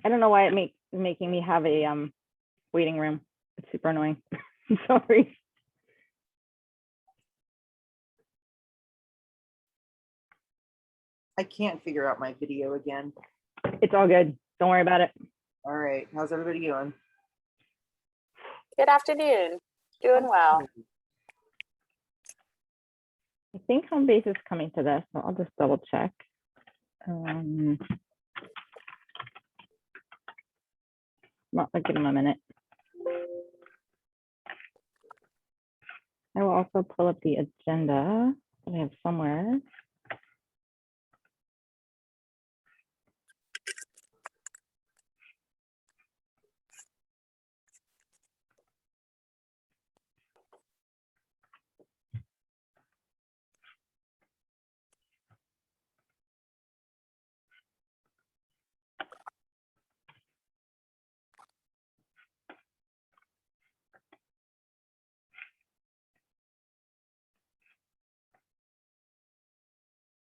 I don't know why it's making me have a waiting room. It's super annoying. Sorry. I can't figure out my video again. It's all good. Don't worry about it. All right, how's everybody doing? Good afternoon. Doing well. I think home base is coming to this, so I'll just double check. Well, I'll give them a minute. I will also pull up the agenda that I have somewhere.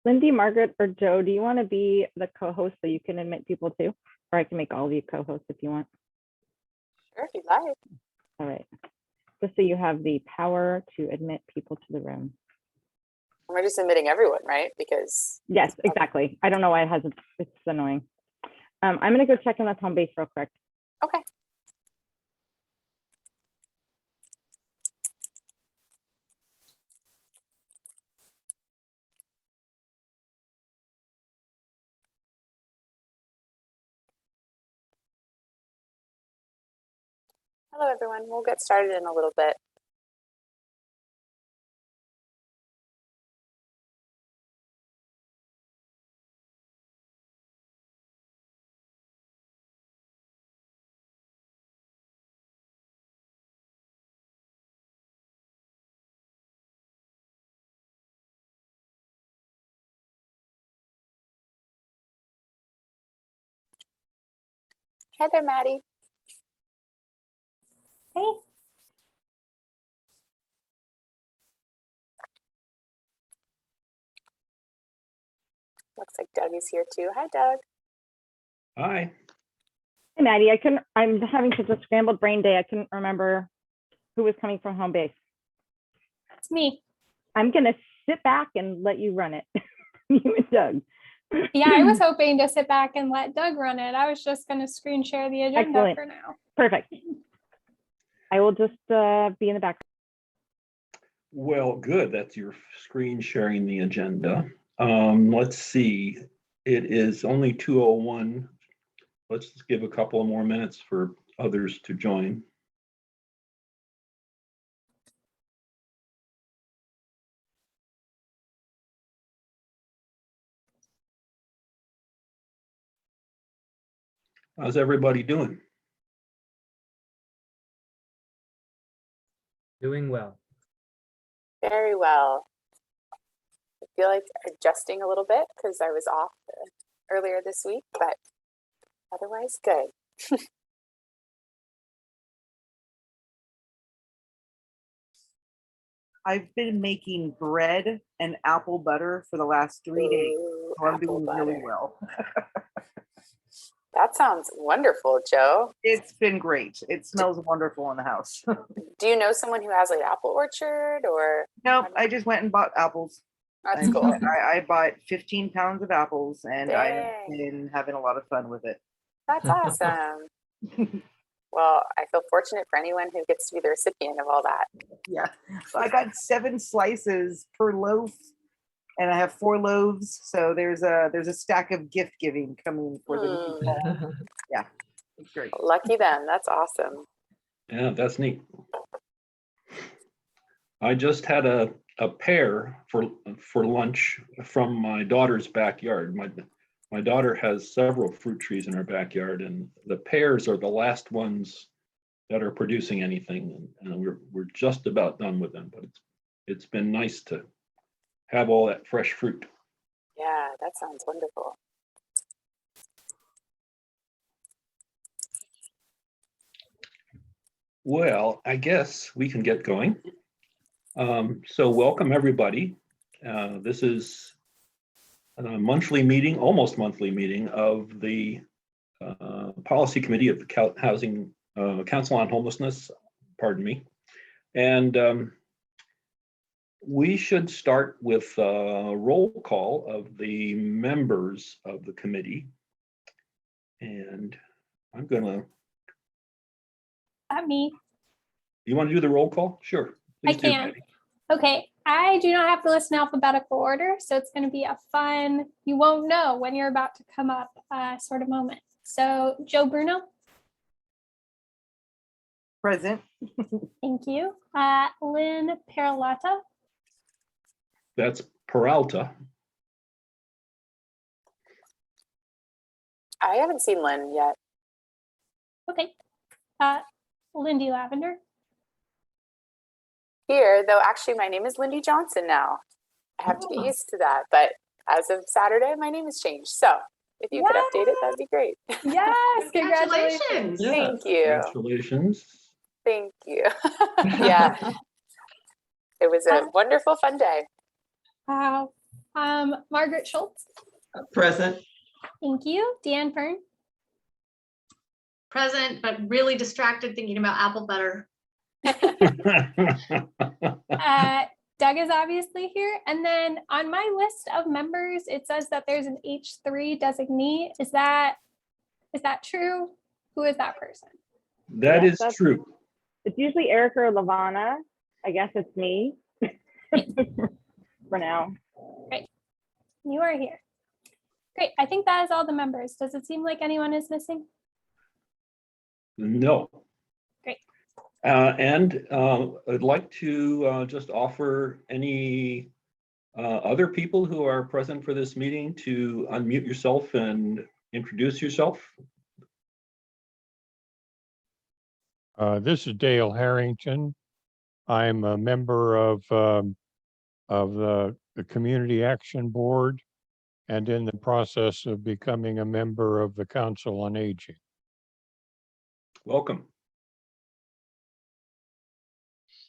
Lindy, Margaret, or Joe, do you want to be the co-host so you can admit people too? Or I can make all of you co-hosts if you want. Sure, if you'd like. All right. Just so you have the power to admit people to the room. We're just admitting everyone, right? Because yes, exactly. I don't know why it hasn't. It's annoying. I'm going to go check in with home base real quick. Okay. Hello, everyone. We'll get started in a little bit. Hi there, Maddie. Hey. Looks like Doug is here too. Hi, Doug. Hi. Hey, Maddie. I'm having such a scrambled brain day. I couldn't remember who was coming from home base. It's me. I'm going to sit back and let you run it. You and Doug. Yeah, I was hoping to sit back and let Doug run it. I was just going to screen share the agenda Excellent. for now. Perfect. I will just be in the background. Well, good. That's your screen sharing the agenda. Let's see. It is only 2:01. Let's just give a couple of more minutes for others to join. How's everybody doing? Doing well. Very well. I feel like adjusting a little bit because I was off earlier this week, but otherwise good. I've been making bread and apple butter for the last 3 days, Ooh, so I'm apple doing really butter. well. That sounds wonderful, Joe. It's been great. It smells wonderful in the house. Do you know someone who has like an apple orchard or? Nope, I just went and bought apples. That's cool. I bought 15 pounds of apples, and I've Dang. been having a lot of fun with it. That's awesome. Well, I feel fortunate for anyone who gets to be the recipient of all that. Yeah, so I got 7 slices per loaf, and I have 4 loaves. So there's a stack of gift giving coming for the yeah, it's great. Lucky them. That's awesome. Yeah, that's neat. I just had a pear for lunch from my daughter's backyard. My daughter has several fruit trees in her backyard, and the pears are the last ones that are producing anything, and we're just about done with them. But it's been nice to have all that fresh fruit. Yeah, that sounds wonderful. Well, I guess we can get going. So welcome everybody. This is a monthly meeting, almost monthly meeting of the Policy Committee of the Housing Council on Homelessness, pardon me. And we should start with a roll call of the members of the committee. And I'm gonna. Me. You want to do the roll call? Sure. I Please do, can. Patty. Okay, I do not have to listen in alphabetical order, so it's going to be a fun, you won't know when you're about to come up sort of moment. So Joe Bruno, Present. thank you. Lynn Peralata, That's Peralta. I haven't seen Lynn yet. okay. Lindy Lavender, Here, though, actually, my name is Lindy Johnson now. I have to get used to that, but as of Saturday, my name has changed. So if you could update it, that'd be great. yes, congratulations. Congratulations. Thank you. Congratulations. Thank you. Yeah, it was a wonderful, fun day. Wow. Margaret Schultz, Present. thank you. Deanne Fern, Present, but really distracted thinking about apple butter. Doug is obviously here. And then on my list of members, it says that there's an H3 designee. Is that true? Who is that person? That Yes, is that's- true. It's usually Erica or Lavana. I guess it's me for now. You are here. Great. I think that is all the members. Does it seem like anyone is missing? No. Great. And I'd like to just offer any other people who are present for this meeting to unmute yourself and introduce yourself. This is Dale Harrington. I'm a member of the Community Action Board and in the process of becoming a member of the Council on Aging. Welcome.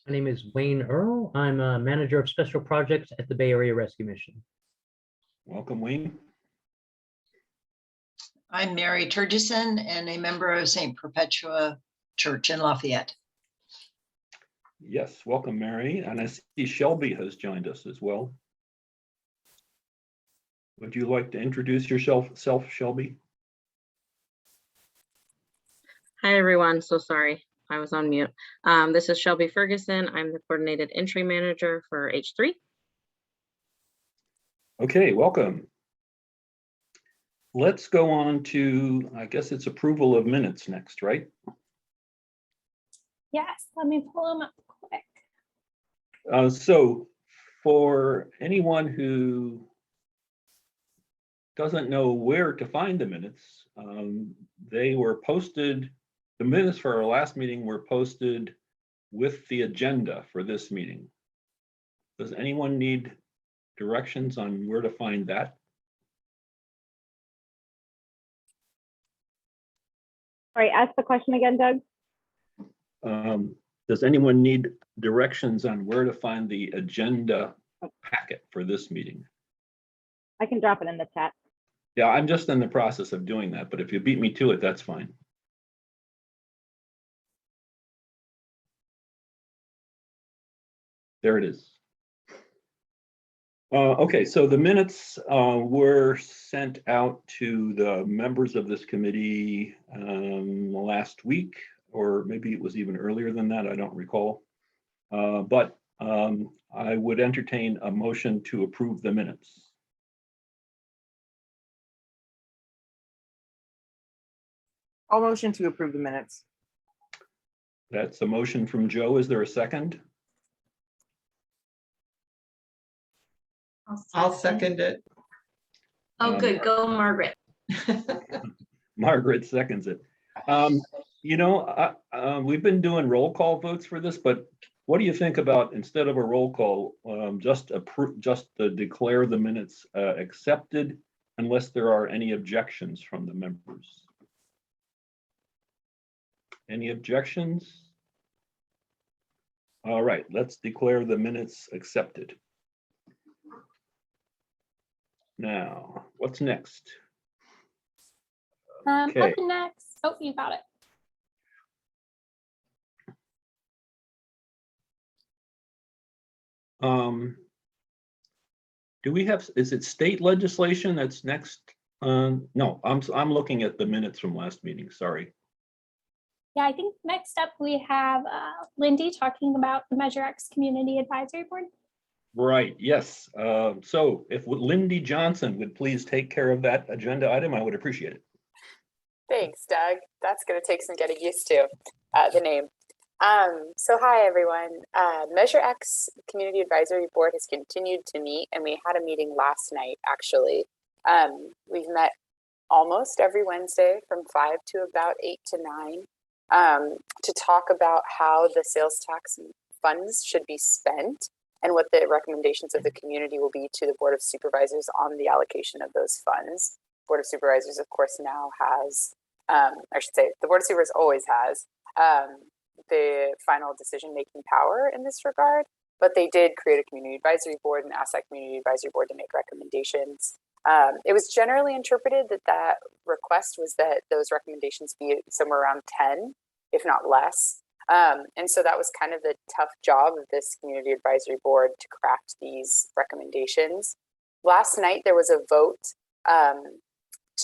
My name is Wayne Earl. I'm a manager of special projects at the Bay Area Rescue Mission. Welcome, Wayne. I'm Mary Turgison and a member of St. Perpetua Church in Lafayette. Yes, welcome, Mary. And I see Shelby has joined us as well. Would you like to introduce yourself, Shelby? Hi, everyone. So sorry, I was on mute. This is Shelby Ferguson. I'm the coordinated entry manager for H3. Okay, welcome. Let's go on to, I guess it's approval of minutes next, right? Yes, let me pull them up quick. So for anyone who doesn't know where to find the minutes, they were posted, the minutes for our last meeting were posted with the agenda for this meeting. Does anyone need directions on where to find that? Sorry, ask the question again, Doug. Does anyone need directions on where to find the agenda packet for this meeting? I can drop it in the chat. Yeah, I'm just in the process of doing that, but if you beat me to it, that's fine. There it is. Okay, so the minutes were sent out to the members of this committee last week, or maybe it was even earlier than that, I don't recall. But I would entertain a motion to approve the minutes. I'll motion to approve the minutes. That's a motion from Joe. Is there a second? I'll second it. Oh, good. Go, Margaret. Margaret seconds it. You know, we've been doing roll call votes for this, but what do you think about, instead of a roll call, just to declare the minutes accepted unless there are any objections from the members? Any objections? All right, let's declare the minutes accepted. Now, what's next? Okay. Up next, oh, you got it. Do we have, is it state legislation that's next? No, I'm looking at the minutes from last meeting, sorry. Yeah, I think next up we have Lindy talking about the Measure X Community Advisory Board. Right, yes. So if Lindy Johnson would please take care of that agenda item, I would appreciate it. Thanks, Doug. That's going to take some getting used to, the name. So hi, everyone. Measure X Community Advisory Board has continued to meet, and we had a meeting last night, actually. We've met almost every Wednesday from 5 to about 8 to 9 to talk about how the sales tax funds should be spent and what the recommendations of the community will be to the Board of Supervisors on the allocation of those funds. Board of Supervisors, of course, now has, I should say, the Board of Supervisors always has the final decision-making power in this regard, but they did create a community advisory board and ask that community advisory board to make recommendations. It was generally interpreted that that request was that those recommendations be somewhere around 10, if not less. And so that was kind of the tough job of this community advisory board to craft these recommendations. Last night, there was a vote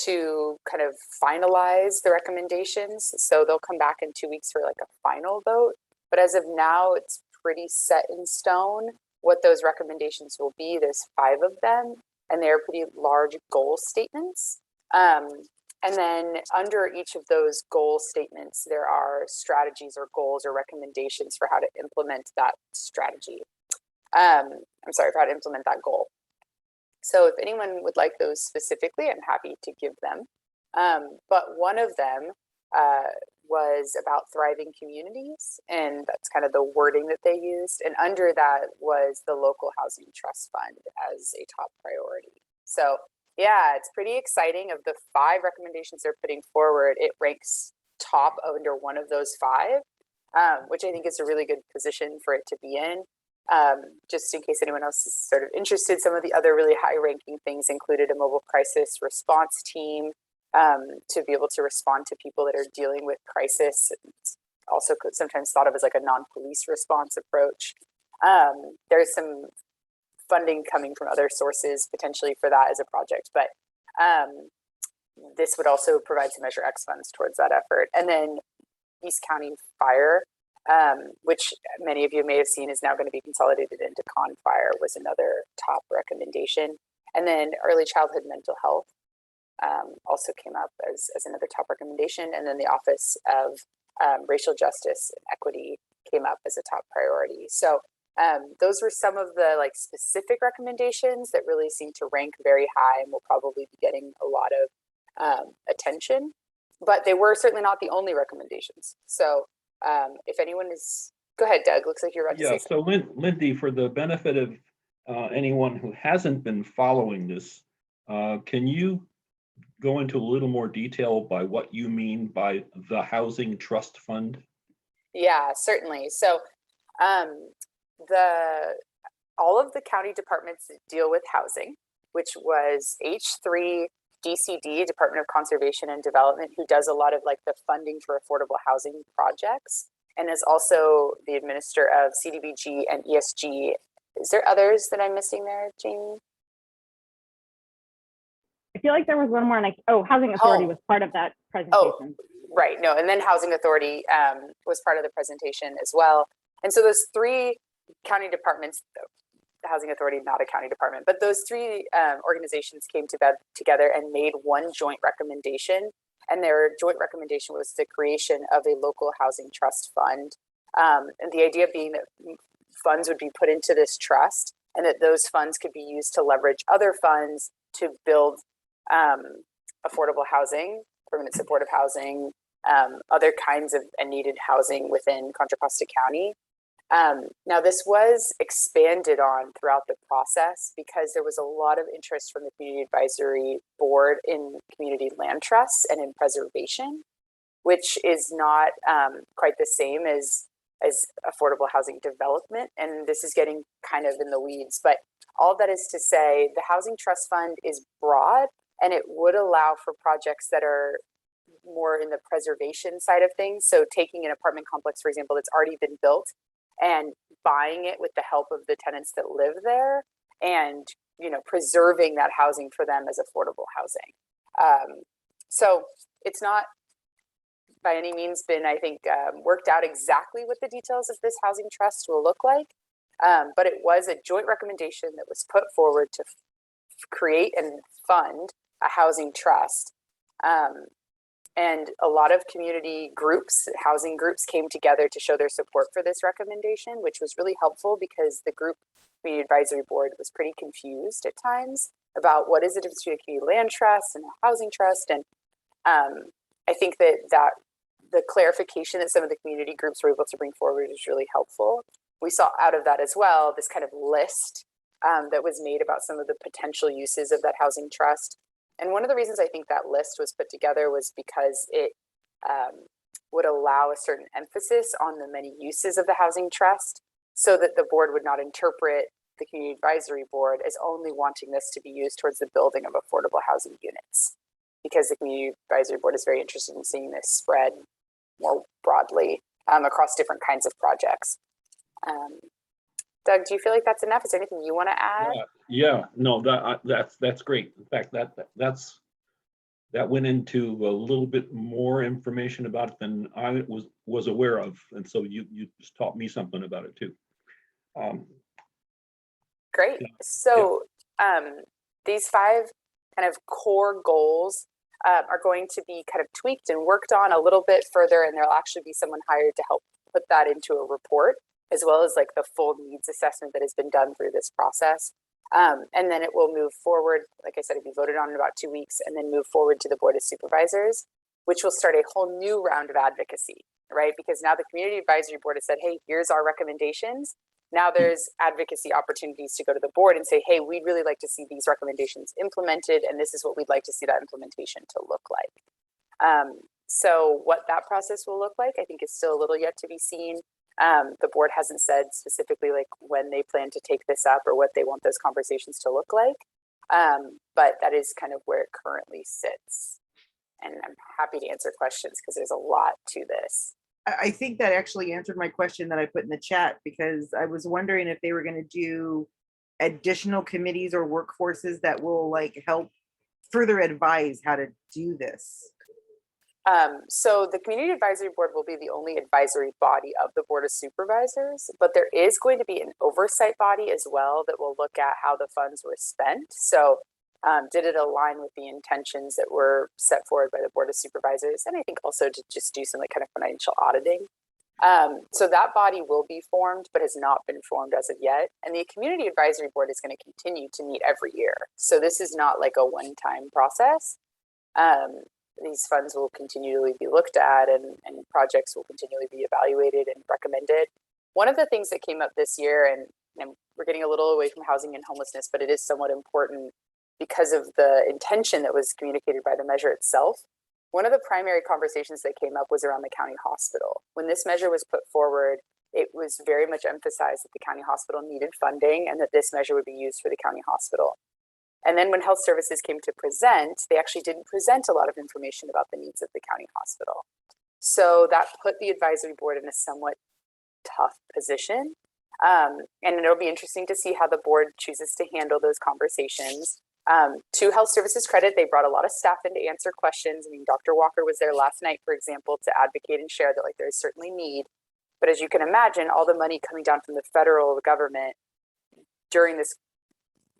to kind of finalize the recommendations. So they'll come back in 2 weeks for like a final vote. But as of now, it's pretty set in stone what those recommendations will be. There's 5 of them, and they're pretty large goal statements. And then under each of those goal statements, there are strategies or goals or recommendations for how to implement that strategy. I'm sorry, for how to implement that goal. So if anyone would like those specifically, I'm happy to give them. But one of them was about thriving communities, and that's kind of the wording that they used. And under that was the local housing trust fund as a top priority. So yeah, it's pretty exciting. Of the 5 recommendations they're putting forward, it ranks top under one of those 5, which I think is a really good position for it to be in. Just in case anyone else is sort of interested, some of the other really high-ranking things included a mobile crisis response team to be able to respond to people that are dealing with crisis. It's also sometimes thought of as like a non-police response approach. There's some funding coming from other sources potentially for that as a project, but this would also provide some Measure X funds towards that effort. And then East County Fire, which many of you may have seen is now going to be consolidated into Con Fire, was another top recommendation. And then early childhood mental health also came up as another top recommendation. And then the Office of Racial Justice and Equity came up as a top priority. So those were some of the like specific recommendations that really seem to rank very high and will probably be getting a lot of attention, but they were certainly not the only recommendations. So if anyone is, go ahead, Doug, looks like you're about to say something. So Lindy, for the benefit of anyone who hasn't been following this, can you go into a little more detail by what you mean by the Housing Trust Fund? Yeah, certainly. So all of the county departments that deal with housing, which was H3 DCD, Department of Conservation and Development, who does a lot of like the funding for affordable housing projects, and is also the administrator of CDBG and ESG. Is there others that I'm missing there, Jamie? I feel like there was one more, and Housing Authority was part of that presentation. Right, no, and then Housing Authority was part of the presentation as well. And so those 3 county departments, the Housing Authority, not a county department, but those 3 organizations came together and made one joint recommendation. And their joint recommendation was the creation of a local housing trust fund. And the idea being that funds would be put into this trust and that those funds could be used to leverage other funds to build affordable housing, permanent supportive housing, other kinds of needed housing within Contra Costa County. Now, this was expanded on throughout the process because there was a lot of interest from the Community Advisory Board in community land trusts and in preservation, which is not quite the same as affordable housing development. And this is getting kind of in the weeds, but all that is to say, the Housing Trust Fund is broad, and it would allow for projects that are more in the preservation side of things. So taking an apartment complex, for example, that's already been built and buying it with the help of the tenants that live there, and preserving that housing for them as affordable housing. So it's not by any means been, I think, worked out exactly what the details of this housing trust will look like. But it was a joint recommendation that was put forward to create and fund a housing trust. And a lot of community groups, housing groups, came together to show their support for this recommendation, which was really helpful because the group community advisory board was pretty confused at times about what is the difference between a community land trust and a housing trust. And I think that the clarification that some of the community groups were able to bring forward is really helpful. We saw out of that as well this kind of list that was made about some of the potential uses of that housing trust. And one of the reasons I think that list was put together was because it would allow a certain emphasis on the many uses of the housing trust, so that the board would not interpret the community advisory board as only wanting this to be used towards the building of affordable housing units, because the community advisory board is very interested in seeing this spread more broadly across different kinds of projects. Doug, do you feel like that's enough? Is there anything you want to add? Yeah, no, that's great. In fact, that went into a little bit more information about it than I was aware of, and so you just taught me something about it too. Great. Yeah. So these 5 kind of core goals are going to be kind of tweaked and worked on a little bit further, and there'll actually be someone hired to help put that into a report, as well as like the full needs assessment that has been done through this process. And then it will move forward. Like I said, it'll be voted on in about 2 weeks, and then move forward to the Board of Supervisors, which will start a whole new round of advocacy, right? Because now the Community Advisory Board has said, hey, here's our recommendations. Now there's advocacy opportunities to go to the board and say, hey, we'd really like to see these recommendations implemented, and this is what we'd like to see that implementation to look like. So what that process will look like, I think, is still a little yet to be seen. The board hasn't said specifically like when they plan to take this up or what they want those conversations to look like. But that is kind of where it currently sits. And I'm happy to answer questions because there's a lot to this. I think that actually answered my question that I put in the chat, because I was wondering if they were going to do additional committees or workforces that will like help further advise how to do this. So the Community Advisory Board will be the only advisory body of the Board of Supervisors, but there is going to be an oversight body as well that will look at how the funds were spent. So did it align with the intentions that were set forward by the Board of Supervisors? And I think also to just do some like kind of financial auditing. So that body will be formed, but has not been formed as of yet. And the Community Advisory Board is going to continue to meet every year. So this is not like a one-time process. These funds will continually be looked at, and projects will continually be evaluated and recommended. One of the things that came up this year, and we're getting a little away from housing and homelessness, but it is somewhat important because of the intention that was communicated by the measure itself. One of the primary conversations that came up was around the county hospital. When this measure was put forward, it was very much emphasized that the county hospital needed funding and that this measure would be used for the county hospital. And then when health services came to present, they actually didn't present a lot of information about the needs of the county hospital. So that put the advisory board in a somewhat tough position. And it'll be interesting to see how the board chooses to handle those conversations. To health services credit, they brought a lot of staff in to answer questions. I mean, Dr. Walker was there last night, for example, to advocate and share that like there's certainly need. But as you can imagine, all the money coming down from the federal government during this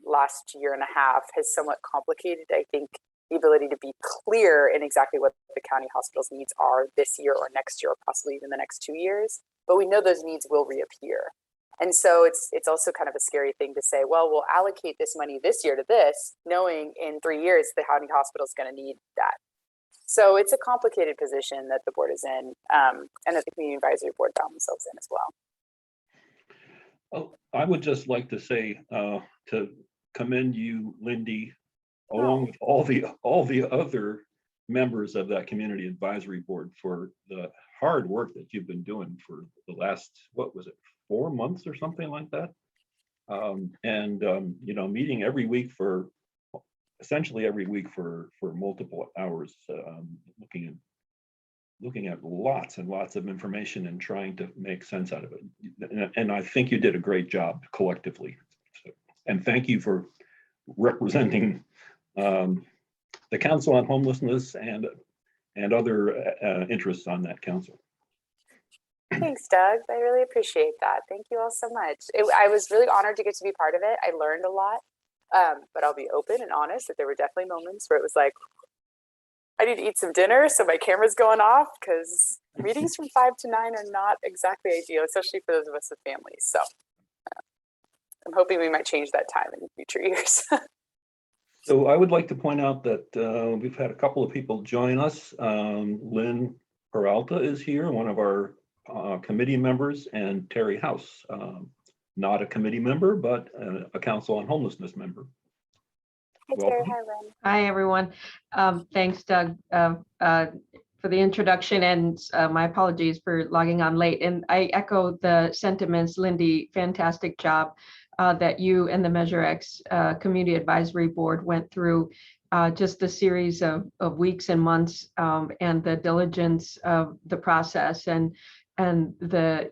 last year and a half has somewhat complicated, I think, the ability to be clear in exactly what the county hospital's needs are this year or next year, or possibly even the next 2 years. But we know those needs will reappear. And so it's also kind of a scary thing to say, well, we'll allocate this money this year to this, knowing in 3 years the county hospital is going to need that. So it's a complicated position that the board is in, and that the community advisory board found themselves in as well. Well, I would just like to say to commend you, Lindy, along with all the other members of that community advisory board for the hard work that you've been doing for the last, what was it, 4 months or something like that? You know, meeting every week for essentially every week for multiple hours, looking looking at lots and lots of information and trying to make sense out of it. And I think you did a great job collectively. So, and thank you for representing the Council on Homelessness and other interests on that council. Thanks, Doug. I really appreciate that. Thank you all so much. I was really honored to get to be part of it. I learned a lot, but I'll be open and honest that there were definitely moments where it was like, I need to eat some dinner, so my camera's going off, because meetings from 5 to 9 are not exactly ideal, especially for those of us with families. So I'm hoping we might change that time in future years. So I would like to point out that we've had a couple of people join us. Lynn Peralta is here, one of our committee members, and Terry House, not a committee member, but a Council on Homelessness member. Hi, Terry. Welcome. Hi, Lynn. Hi, everyone. Thanks, Doug, for the introduction, and my apologies for logging on late. And I echo the sentiments, Lindy, fantastic job that you and the Measure X Community Advisory Board went through, just a series of weeks and months, and the diligence of the process, and the,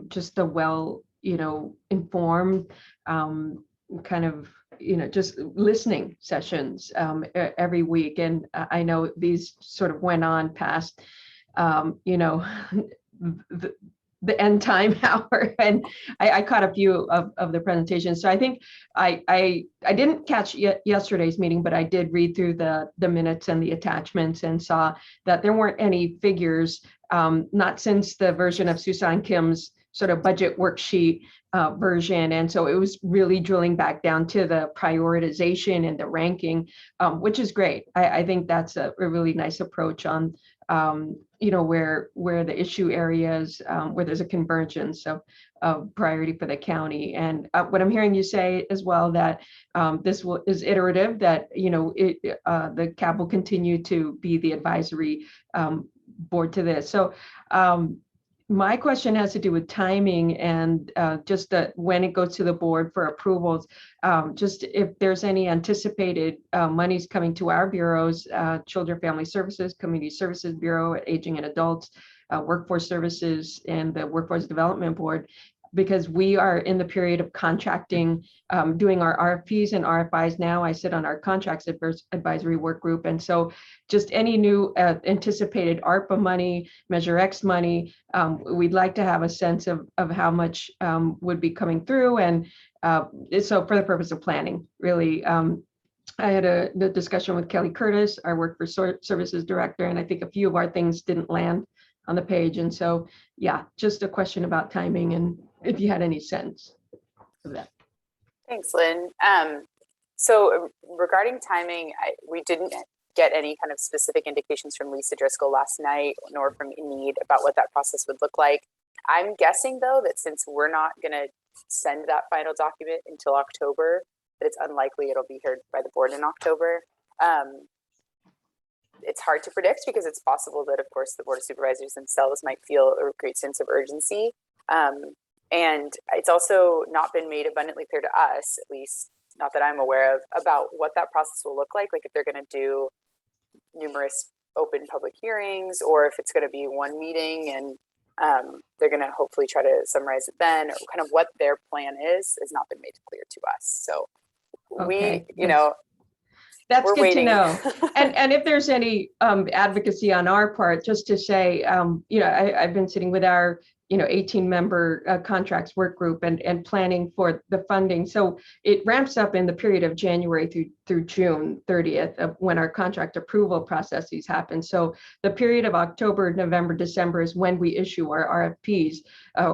just the well, informed kind of, just listening sessions every week. And I know these sort of went on past, the end time hour, and I caught a few of the presentations. So I think I didn't catch yesterday's meeting, but I did read through the minutes and the attachments and saw that there weren't any figures, not since the version of Susan Kim's sort of budget worksheet version. And so it was really drilling back down to the prioritization and the ranking, which is great. I think that's a really nice approach on, where the issue areas, where there's a convergence of priority for the county. And what I'm hearing you say as well, that this is iterative, that, the CAB will continue to be the advisory board to this. So my question has to do with timing and just when it goes to the board for approvals, just if there's any anticipated monies coming to our bureaus, Children Family Services, Community Services Bureau, Aging and Adults, Workforce Services, and the Workforce Development Board, because we are in the period of contracting, doing our RFPs and RFIs now. I sit on our contracts advisory work group. And so just any new anticipated ARPA money, Measure X money, we'd like to have a sense of how much would be coming through. And so for the purpose of planning, really, I had the discussion with Kelly Curtis, our Workforce Services Director, and I think a few of our things didn't land on the page. And so, yeah, just a question about timing and if you had any sense of that. Thanks, Lynn. So regarding timing, we didn't get any kind of specific indications from Lisa Driscoll last night, nor from Enid about what that process would look like. I'm guessing, though, that since we're not going to send that final document until October, that it's unlikely it'll be heard by the board in October. It's hard to predict because it's possible that, of course, the Board of Supervisors themselves might feel a great sense of urgency. And it's also not been made abundantly clear to us, at least not that I'm aware of, about what that process will look like if they're going to do numerous open public hearings, or if it's going to be one meeting and they're going to hopefully try to summarize it then, or kind of what their plan is has not been made clear to us. So Okay. That's good waiting. to know. And if there's any advocacy on our part, just to say, I've been sitting with our 18-member contracts work group and planning for the funding. So it ramps up in the period of January through June 30th of when our contract approval processes happen. So the period of October, November, December is when we issue our RFPs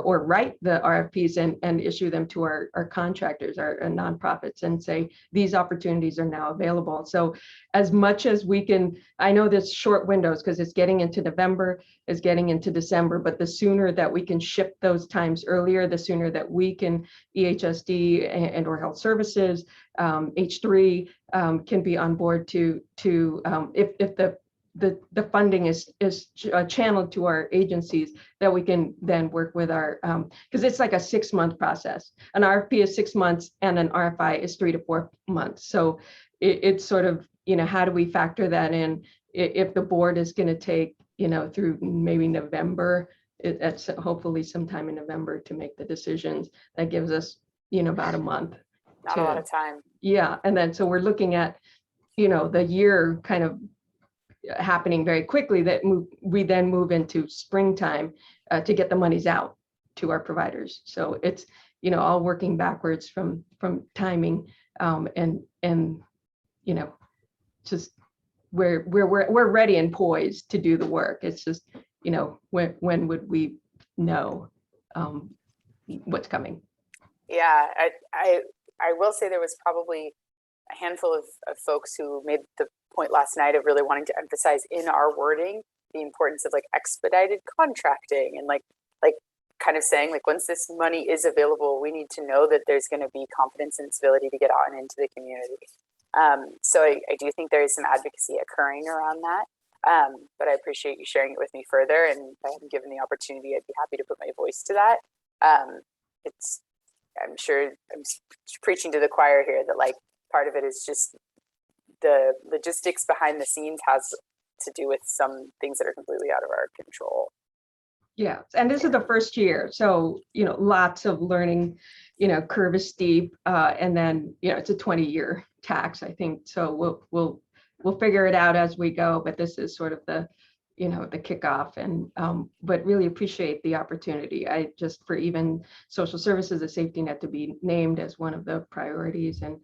or write the RFPs and issue them to our contractors, our nonprofits, and say, these opportunities are now available. So as much as we can, I know there's short windows because it's getting into November, it's getting into December, but the sooner that we can ship those times earlier, the sooner that we can, EHSD and or health services, H3 can be on board to if the funding is channeled to our agencies, that we can then work with our, because it's like a 6-month process. An RFP is 6 months and an RFI is 3 to 4 months. So it's sort of, how do we factor that in if the board is going to take through maybe November. It's hopefully sometime in November to make the decisions. That gives us, about a month. Not a lot of time. Yeah, and then so we're looking at, the year kind of happening very quickly, that we then move into springtime to get the monies out to our providers. So it's, all working backwards from timing, and just we're ready and poised to do the work. It's just, when would we know what's coming? Yeah, I will say there was probably a handful of folks who made the point last night of really wanting to emphasize in our wording the importance of like expedited contracting and like kind of saying like once this money is available, we need to know that there's going to be confidence in its ability to get out and into the community. So I do think there is some advocacy occurring around that. But I appreciate you sharing it with me further, and if I hadn't given the opportunity, I'd be happy to put my voice to that. I'm sure I'm preaching to the choir here that like part of it is just the logistics behind the scenes has to do with some things that are completely out of our control. Yeah, and this is the first year, so lots of learning. Curve is steep, and then it's a 20-year tax, I think. So we'll figure it out as we go. But this is sort of the the kickoff, and but really appreciate the opportunity. I just for even social services, a safety net to be named as one of the priorities, and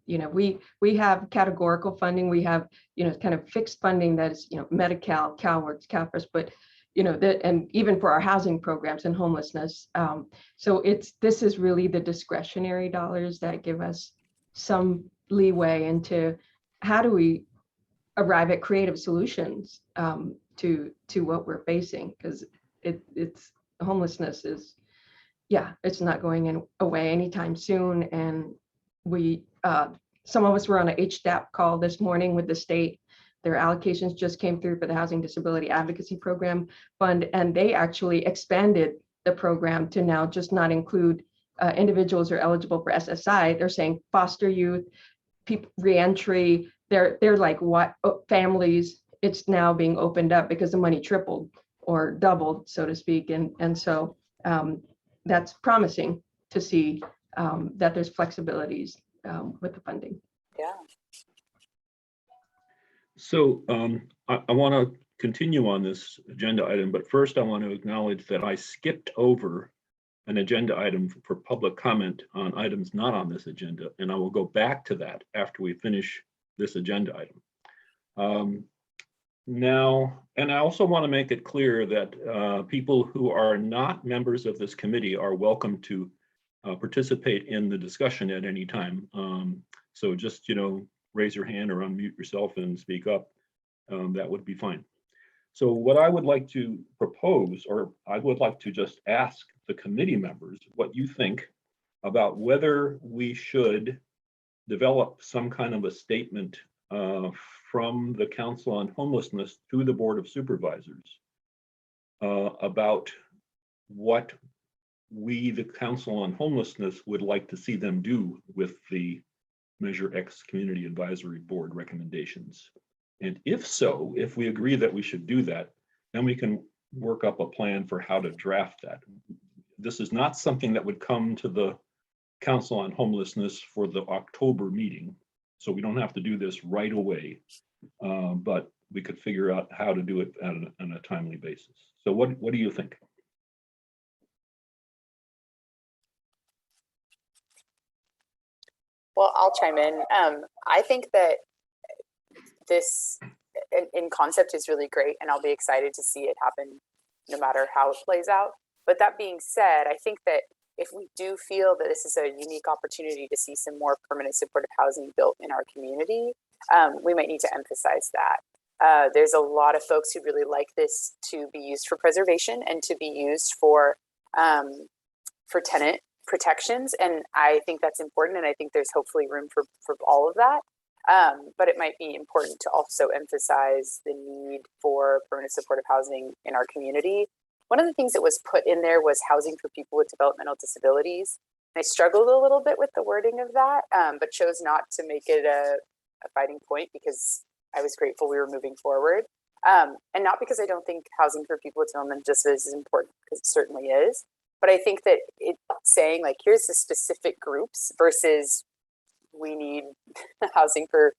we have categorical funding. We have kind of fixed funding that is Medi-Cal, CalWORKS, CalPERS, but and even for our housing programs and homelessness. So this is really the discretionary dollars that give us some leeway into how do we arrive at creative solutions to what we're facing, because it's homelessness is, it's not going away anytime soon. And we some of us were on a HDAP call this morning with the state. Their allocations just came through for the Housing Disability Advocacy Program Fund, and they actually expanded the program to now just not include individuals who are eligible for SSI. They're saying foster youth, people, reentry. They're like what families. It's now being opened up because the money tripled or doubled, so to speak, and so that's promising to see that there's flexibilities with the funding. Yeah. So I want to continue on this agenda item, but first I want to acknowledge that I skipped over an agenda item for public comment on items not on this agenda, and I will go back to that after we finish this agenda item. Now, and I also want to make it clear that people who are not members of this committee are welcome to participate in the discussion at any time. So just, raise your hand or unmute yourself and speak up. That would be fine. So what I would like to propose, or I would like to just ask the committee members what you think about whether we should develop some kind of a statement from the Council on Homelessness to the Board of Supervisors about what we, the Council on Homelessness, would like to see them do with the Measure X Community Advisory Board recommendations. And if so, if we agree that we should do that, then we can work up a plan for how to draft that. This is not something that would come to the Council on Homelessness for the October meeting, so we don't have to do this right away, but we could figure out how to do it on a timely basis. So what do you think? Well, I'll chime in. I think that this in concept is really great, and I'll be excited to see it happen no matter how it plays out. But that being said, I think that if we do feel that this is a unique opportunity to see some more permanent supportive housing built in our community, we might need to emphasize that. There's a lot of folks who really like this to be used for preservation and to be used for tenant protections, and I think that's important, and I think there's hopefully room for all of that. But it might be important to also emphasize the need for permanent supportive housing in our community. One of the things that was put in there was housing for people with developmental disabilities. And I struggled a little bit with the wording of that, but chose not to make it a fighting point because I was grateful we were moving forward. And not because I don't think housing for people with developmental disabilities is important, because it certainly is. But I think that it's saying like, here's the specific groups versus we need housing for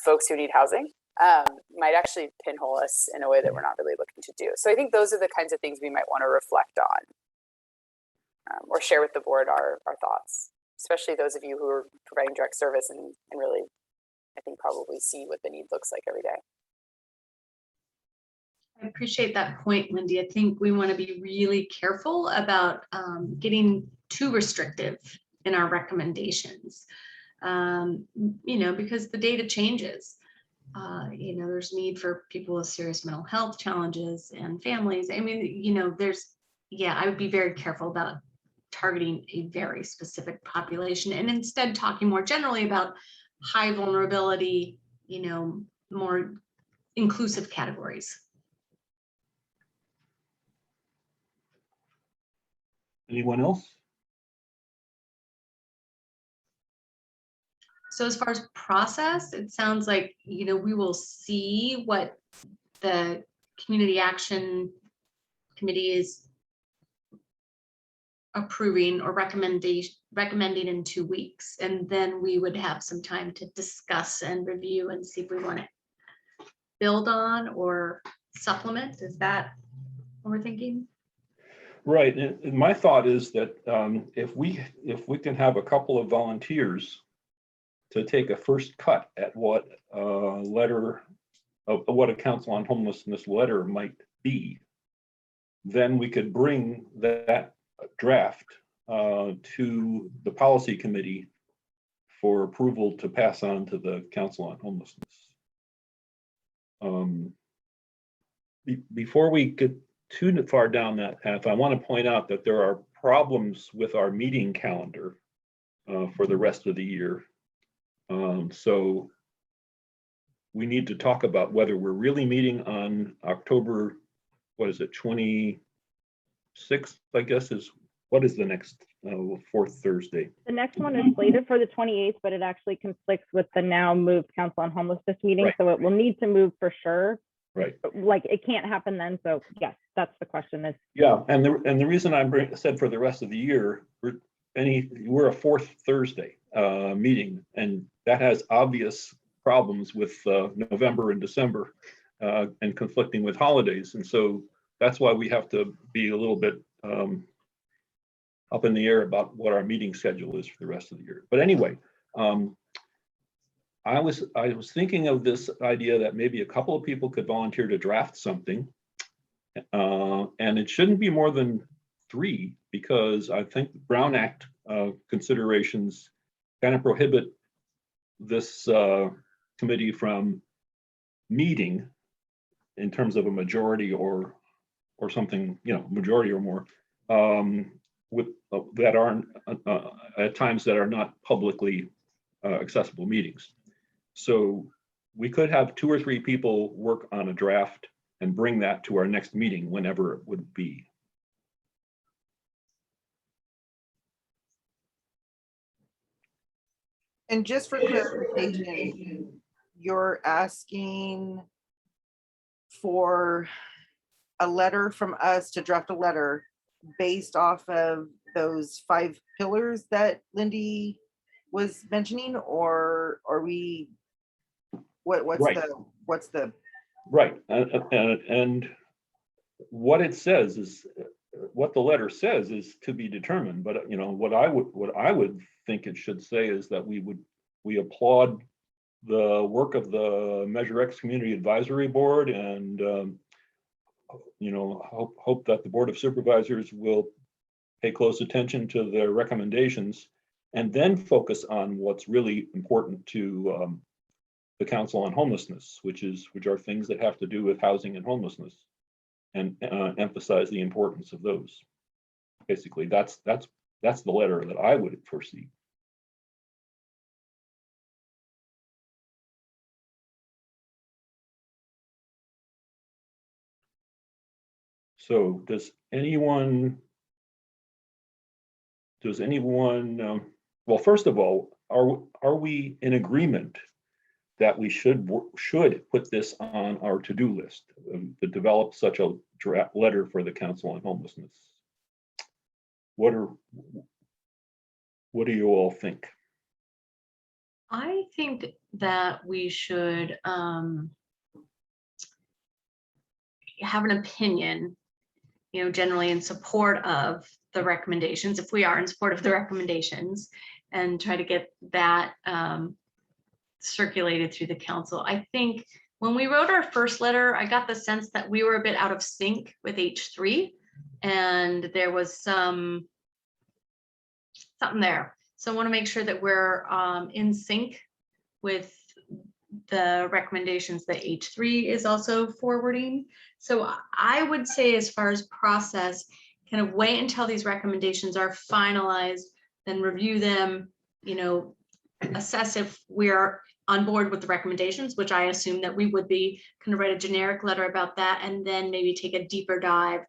folks who need housing, might actually pinhole us in a way that we're not really looking to do. So I think those are the kinds of things we might want to reflect on, or share with the board our thoughts, especially those of you who are providing direct service and really, I think, probably see what the need looks like every day. I appreciate that point, Lindy. I think we want to be really careful about getting too restrictive in our recommendations, because the data changes. There's need for people with serious mental health challenges and families. I mean, I would be very careful about targeting a very specific population and instead talking more generally about high vulnerability, more inclusive categories. Anyone else? So as far as process, it sounds like, we will see what the Community Action Committee is approving or recommending in 2 weeks. And then we would have some time to discuss and review and see if we want to build on or supplement. Is that what we're thinking? Right. And my thought is that if we can have a couple of volunteers to take a first cut at what what a Council on Homelessness letter might be, then we could bring that draft to the policy committee for approval to pass on to the Council on Homelessness. Before we get too far down that path, I want to point out that there are problems with our meeting calendar for the rest of the year. So we need to talk about whether we're really meeting on October, 26th, I guess what is the next fourth Thursday? The next one is slated for the 28th, but it actually conflicts with the now moved Council on Homelessness meeting. Right. So it will need to move for sure. Right. Like it can't happen then. So yes, that's the question is. Yeah, and the reason I said for the rest of the year, we're a fourth Thursday meeting, and that has obvious problems with November and December and conflicting with holidays. And so that's why we have to be a little bit up in the air about what our meeting schedule is for the rest of the year. But anyway, I was thinking of this idea that maybe a couple of people could volunteer to draft something, and it shouldn't be more than 3, because I think the Brown Act considerations kind of prohibit this committee from meeting in terms of a majority or something, majority or more, with that are at times that are not publicly accessible meetings. So we could have 2 or 3 people work on a draft and bring that to our next meeting, whenever it would be. And just for clarification, you're asking for a letter from us to draft a letter based off of those 5 pillars that Lindy was mentioning, or are we, what's Right. the Right, and what it says is, what the letter says is to be determined. But what I would think it should say is that we applaud the work of the Measure X Community Advisory Board, and hope that the Board of Supervisors will pay close attention to their recommendations, and then focus on what's really important to the Council on Homelessness, which are things that have to do with housing and homelessness, and emphasize the importance of those. Basically, that's the letter that I would foresee. So does anyone, well, first of all, are we in agreement that we should put this on our to-do list to develop such a draft letter for the Council on Homelessness. What do you all think? I think that we should have an opinion, generally in support of the recommendations, if we are in support of the recommendations, and try to get that circulated through the council. I think when we wrote our first letter, I got the sense that we were a bit out of sync with H3, and there was something there. So I want to make sure that we're in sync with the recommendations that H3 is also forwarding. So I would say, as far as process, kind of wait until these recommendations are finalized, then review them, assess if we're on board with the recommendations, which I assume that we would be, kind of write a generic letter about that, and then maybe take a deeper dive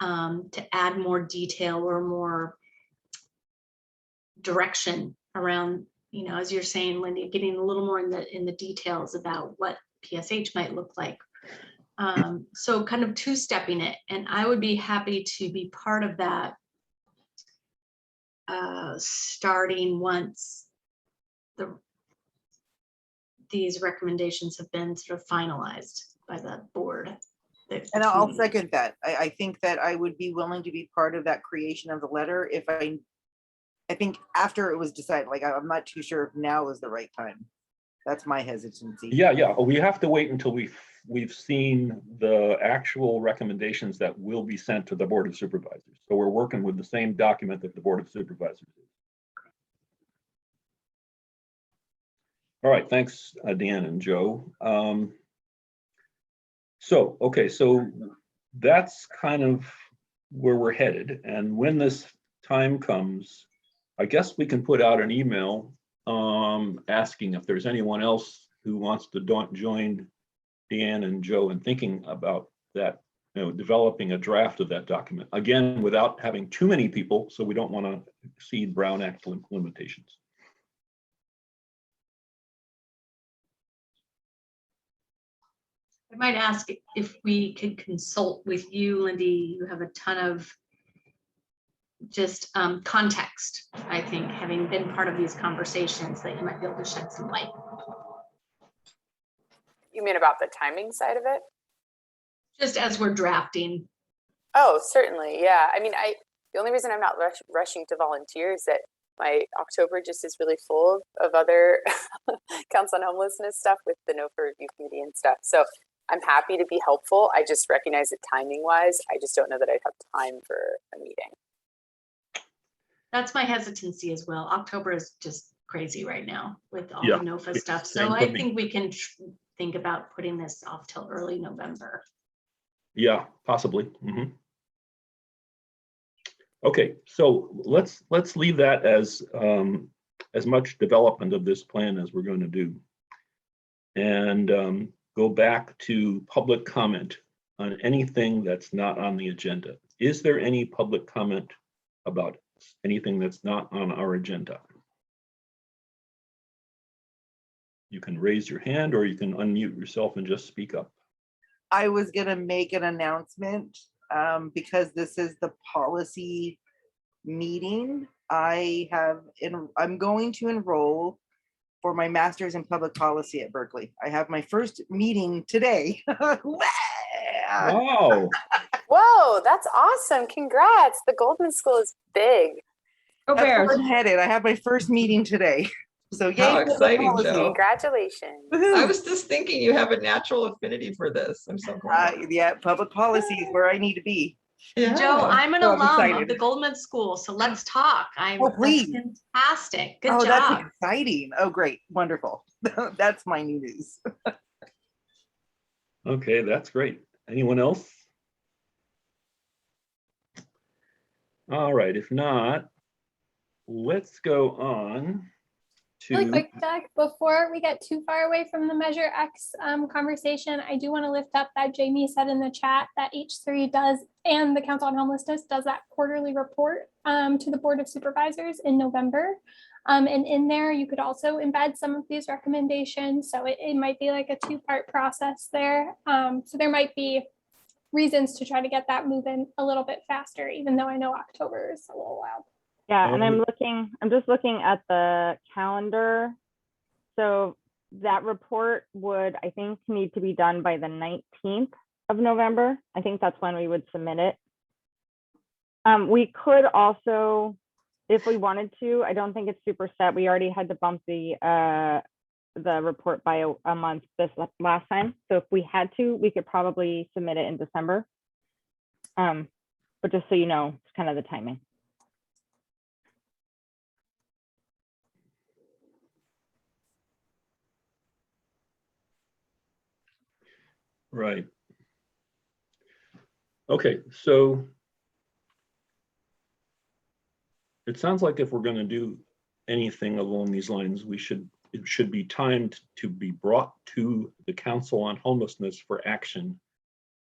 to add more detail or more direction around, as you're saying, Lindy, getting a little more in the details about what PSH might look like. So kind of two-stepping it, and I would be happy to be part of that starting once these recommendations have been sort of finalized by the board. And I'll second that. I think that I would be willing to be part of that creation of the letter if I think after it was decided, like, I'm not too sure if now is the right time. That's my hesitancy. Yeah. We have to wait until we've seen the actual recommendations that will be sent to the Board of Supervisors. So we're working with the same document that the Board of Supervisors is. All right, thanks, Dan and Joe. So that's kind of where we're headed. And when this time comes, I guess we can put out an email asking if there's anyone else who wants to join Dan and Joe in thinking about that, developing a draft of that document. Again, without having too many people, so we don't want to exceed Brown Act limitations. I might ask if we could consult with you, Lindy. You have a ton of just context, I think, having been part of these conversations, that you might be able to shed some light. You mean about the timing side of it? Just as we're drafting. Oh, certainly. Yeah. I mean, the only reason I'm not rushing to volunteer is that my October just is really full of other Council on Homelessness stuff with the No for Review Committee and stuff. So I'm happy to be helpful. I just recognize that timing wise, I just don't know that I'd have time for a meeting. That's my hesitancy as well. October is just crazy right now with all Yeah, the NOFA stuff. So same for I me. think we can think about putting this off till early November. Yeah, possibly. Mm-hmm. Okay, so let's leave that as much development of this plan as we're going to do, and go back to public comment on anything that's not on the agenda. Is there any public comment about anything that's not on our agenda? You can raise your hand or you can unmute yourself and just speak up. I was gonna make an announcement because this is the policy meeting. I'm going to enroll for my master's in public policy at Berkeley. I have my first meeting today. Wow. Whoa, that's awesome. Congrats. The Goldman School is big. Go That's where Bears. I'm headed. I have my first meeting today. So yay, How public exciting, policy. Joe. Congratulations. Woohoo. I was just thinking you have a natural affinity for this. I'm so glad. Yeah, public policy is where I need to be. Yeah. Joe, I'm an Oh, I'm alum excited. of the Goldman School, so let's talk. Oh, please. That's fantastic. Good Oh, job. that's exciting. Oh, great. Wonderful. That's my new news. Okay, that's great. Anyone else? All right, if not, let's go on Really to, quick, Doug, before we get too far away from the Measure X conversation, I do want to lift up that Jamie said in the chat that H3 does, and the Council on Homelessness does that quarterly report to the Board of Supervisors in November. And in there, you could also embed some of these recommendations. So it might be like a two-part process there. So there might be reasons to try to get that moving a little bit faster, even though I know October is a little wild. Yeah, and I'm just looking at the calendar. So that report would, I think, need to be done by the 19th of November. I think that's when we would submit it. We could also, if we wanted to, I don't think it's super set. We already had to bump the report by a month this last time. So if we had to, we could probably submit it in December. But just so you know, it's kind of the timing. right. Okay, so it sounds like if we're going to do anything along these lines, it should be timed to be brought to the Council on Homelessness for action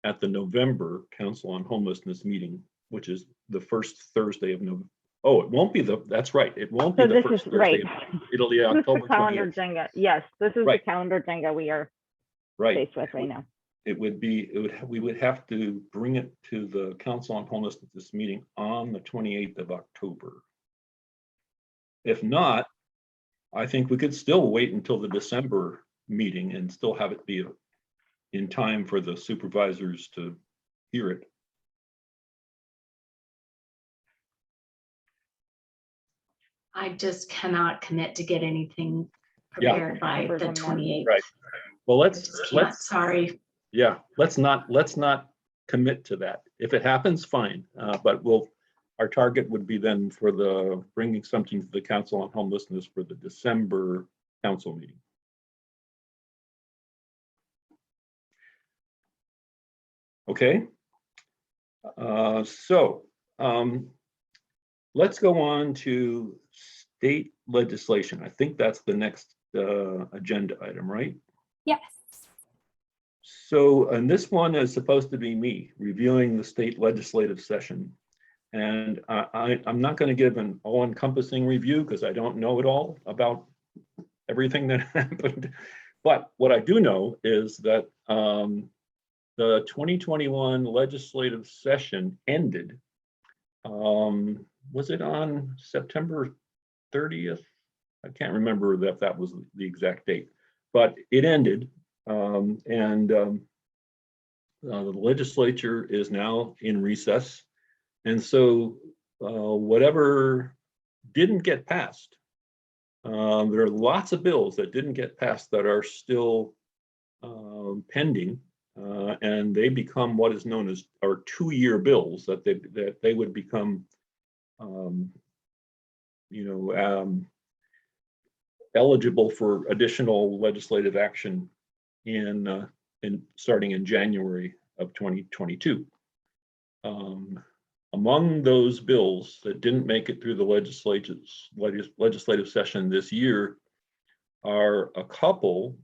at the November Council on Homelessness meeting, which is the first Thursday of November. Oh, it won't be that's right. It won't be So the this first is Thursday. right. It'll be This is October the calendar 28th. Jenga. Yes, this is Right. the calendar Jenga we are Right. faced with right now. We would have to bring it to the Council on Homelessness meeting on the 28th of October. If not, I think we could still wait until the December meeting and still have it be in time for the supervisors to hear it. I just cannot commit to get anything prepared by the 28th. Right. Well, let's sorry. Yeah, let's not commit to that. If it happens, fine. But our target would be then for bringing something to the Council on Homelessness for the December council meeting. Okay. So let's go on to state legislation. I think that's the next agenda item, right? Yes. So, and this one is supposed to be me reviewing the state legislative session. And I'm not going to give an all-encompassing review because I don't know it all about everything that happened. But what I do know is that the 2021 legislative session ended. Was it on September 30th? I can't remember if that was the exact date, but it ended. The legislature is now in recess. And so whatever didn't get passed, there are lots of bills that didn't get passed that are still pending, and they become what is known as our 2-year bills that they would become, eligible for additional legislative action in starting in January of 2022. Among those bills that didn't make it through the legislative session this year are a couple.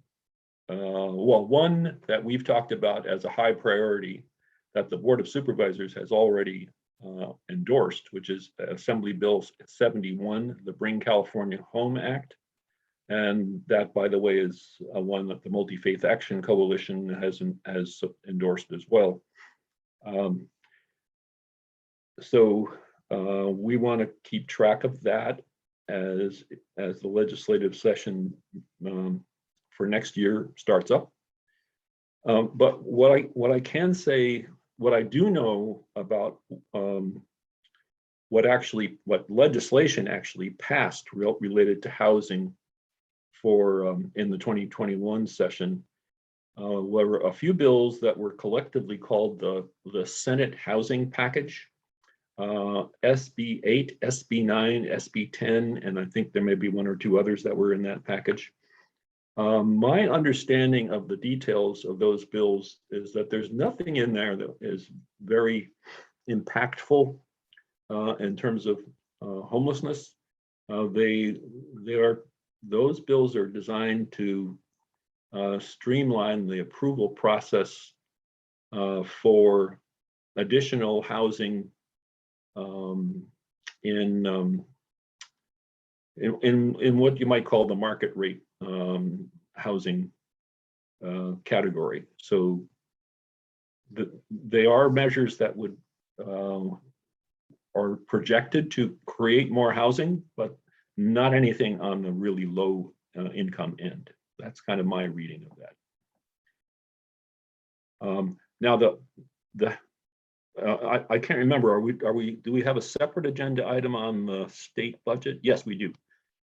One that we've talked about as a high priority that the Board of Supervisors has already endorsed, which is Assembly Bill 71, the Bring California Home Act. And that, by the way, is one that the Multi-Faith Action Coalition has endorsed as well. So we want to keep track of that as the legislative session for next year starts up. But what I can say, what I do know about what legislation actually passed related to housing for in the 2021 session were a few bills that were collectively called the Senate Housing Package. SB 8, SB 9, SB 10, and I think there may be one or two others that were in that package. My understanding of the details of those bills is that there's nothing in there that is very impactful in terms of homelessness. They are those bills are designed to streamline the approval process for additional housing in what you might call the market rate housing category. So they are measures that would are projected to create more housing, but not anything on the really low income end. That's kind of my reading of that. Now I can't remember. Do we have a separate agenda item on the state budget? Yes, we do.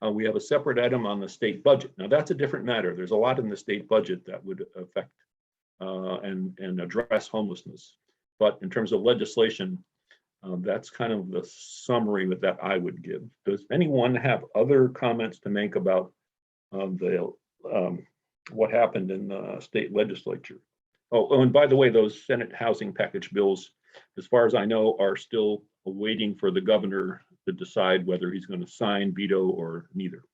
We have a separate item on the state budget. Now that's a different matter. There's a lot in the state budget that would affect and address homelessness. But in terms of legislation, that's kind of the summary that I would give. Does anyone have other comments to make about what happened in the state legislature? Oh, and by the way, those Senate housing package bills, as far as I know, are still waiting for the governor to decide whether he's going to sign, veto, or neither.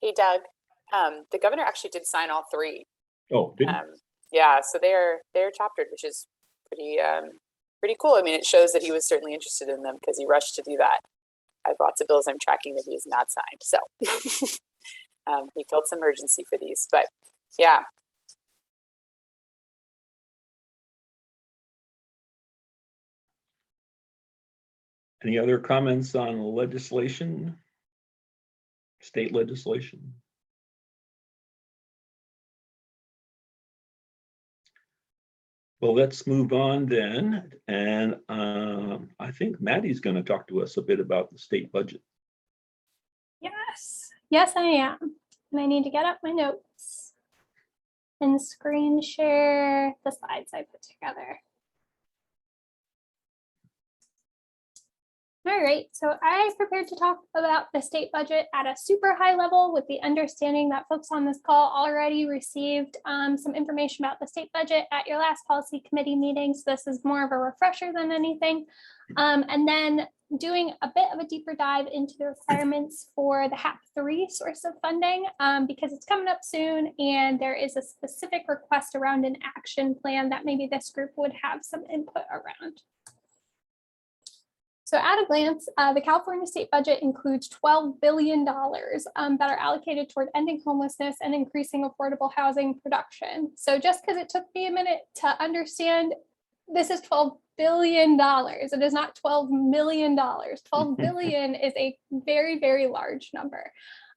Hey, Doug, the governor actually did sign all three. Oh, did he? Yeah, so they're chaptered, which is pretty cool. I mean, it shows that he was certainly interested in them because he rushed to do that. I have lots of bills I'm tracking that he has not signed, so he felt some urgency for these, but yeah. Any other comments on legislation, state legislation? Well, let's move on then. And I think Maddie's going to talk to us a bit about the state budget. Yes, I am. And I need to get up my notes and screen share the slides I put together. All right, so I prepared to talk about the state budget at a super high level with the understanding that folks on this call already received some information about the state budget at your last policy committee meeting. So this is more of a refresher than anything. And then doing a bit of a deeper dive into the requirements for the HAP 3 source of funding because it's coming up soon and there is a specific request around an action plan that maybe this group would have some input around. So at a glance, the California state budget includes $12 billion that are allocated toward ending homelessness and increasing affordable housing production. So just because it took me a minute to understand, this is $12 billion. It is not $12 million. 12 billion is a very, very large number.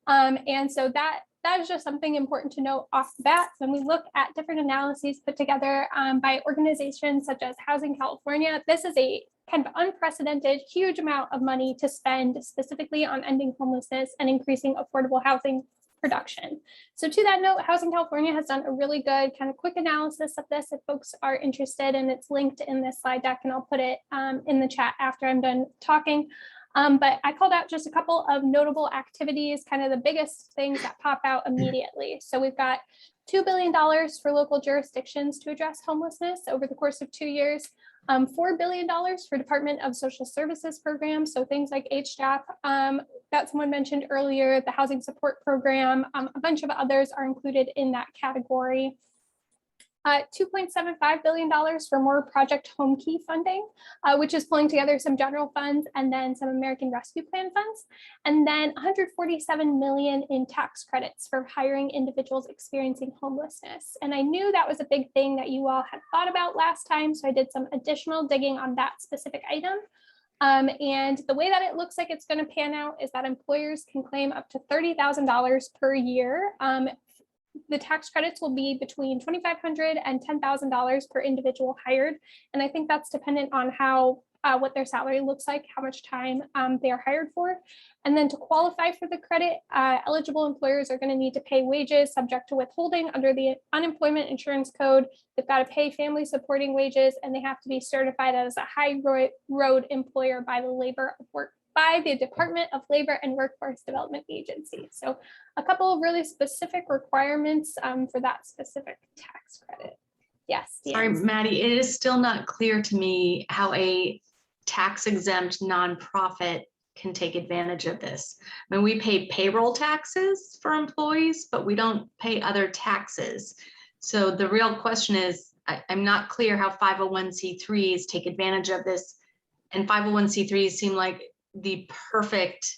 And so that is just something important to know off the bat. When we look at different analyses put together by organizations such as Housing California, this is a kind of unprecedented, huge amount of money to spend specifically on ending homelessness and increasing affordable housing production. So to that note, Housing California has done a really good kind of quick analysis of this if folks are interested, and it's linked in this slide deck, and I'll put it in the chat after I'm done talking. But I called out just a couple of notable activities, kind of the biggest things that pop out immediately. So we've got $2 billion for local jurisdictions to address homelessness over the course of 2 years. $4 billion for Department of Social Services programs, so things like HDAP that someone mentioned earlier, the Housing Support Program, a bunch of others are included in that category. $2.75 billion for more Project Home Key funding, which is pulling together some general funds and then some American Rescue Plan funds. And then $147 million in tax credits for hiring individuals experiencing homelessness. And I knew that was a big thing that you all had thought about last time, so I did some additional digging on that specific item. And the way that it looks like it's going to pan out is that employers can claim up to $30,000 per year. The tax credits will be between $2,500 and $10,000 per individual hired. And I think that's dependent on how what their salary looks like, how much time they are hired for. And then to qualify for the credit, eligible employers are going to need to pay wages subject to withholding under the Unemployment Insurance Code. They've got to pay family supporting wages, and they have to be certified as a high road employer by the Department of Labor and Workforce Development Agency. So a couple of really specific requirements for that specific tax credit. Yes. Sorry, Maddie, it is still not clear to me how a tax exempt nonprofit can take advantage of this. I mean, we pay payroll taxes for employees, but we don't pay other taxes. So the real question is, I'm not clear how 501c3s take advantage of this. And 501c3s seem like the perfect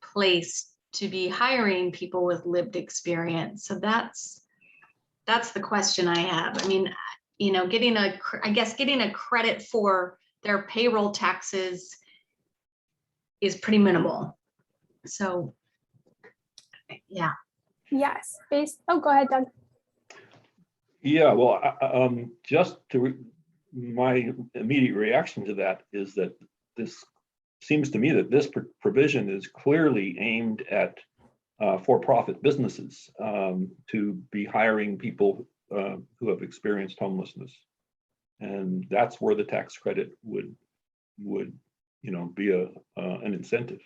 place to be hiring people with lived experience. So that's the question I have. I mean, you know, getting a credit for their payroll taxes is pretty minimal. So, yeah. Yes, oh, go ahead, Doug. Yeah, well, my immediate reaction to that is that this seems to me that this provision is clearly aimed at for-profit businesses to be hiring people who have experienced homelessness, and that's where the tax credit would be an incentive.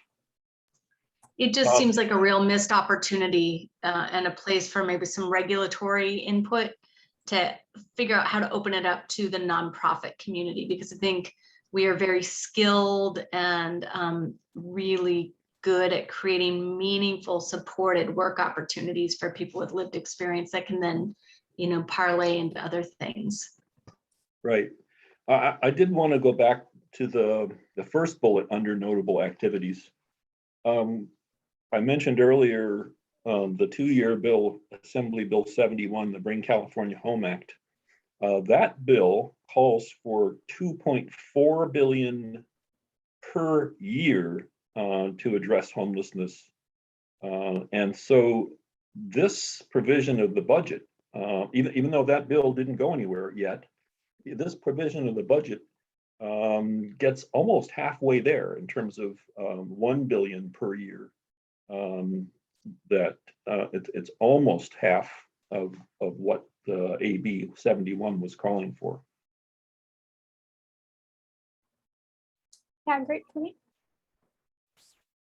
It just seems like a real missed opportunity and a place for maybe some regulatory input to figure out how to open it up to the nonprofit community, because I think we are very skilled and really good at creating meaningful, supported work opportunities for people with lived experience that can then, parlay into other things. Right. I did want to go back to the first bullet under notable activities. I mentioned earlier the 2-year bill, Assembly Bill 71, the Bring California Home Act. That bill calls for $2.4 billion per year to address homelessness. And so this provision of the budget, even though that bill didn't go anywhere yet, this provision of the budget gets almost halfway there in terms of $1 billion per year. It's almost half of what the AB 71 was calling for. Yeah, great point.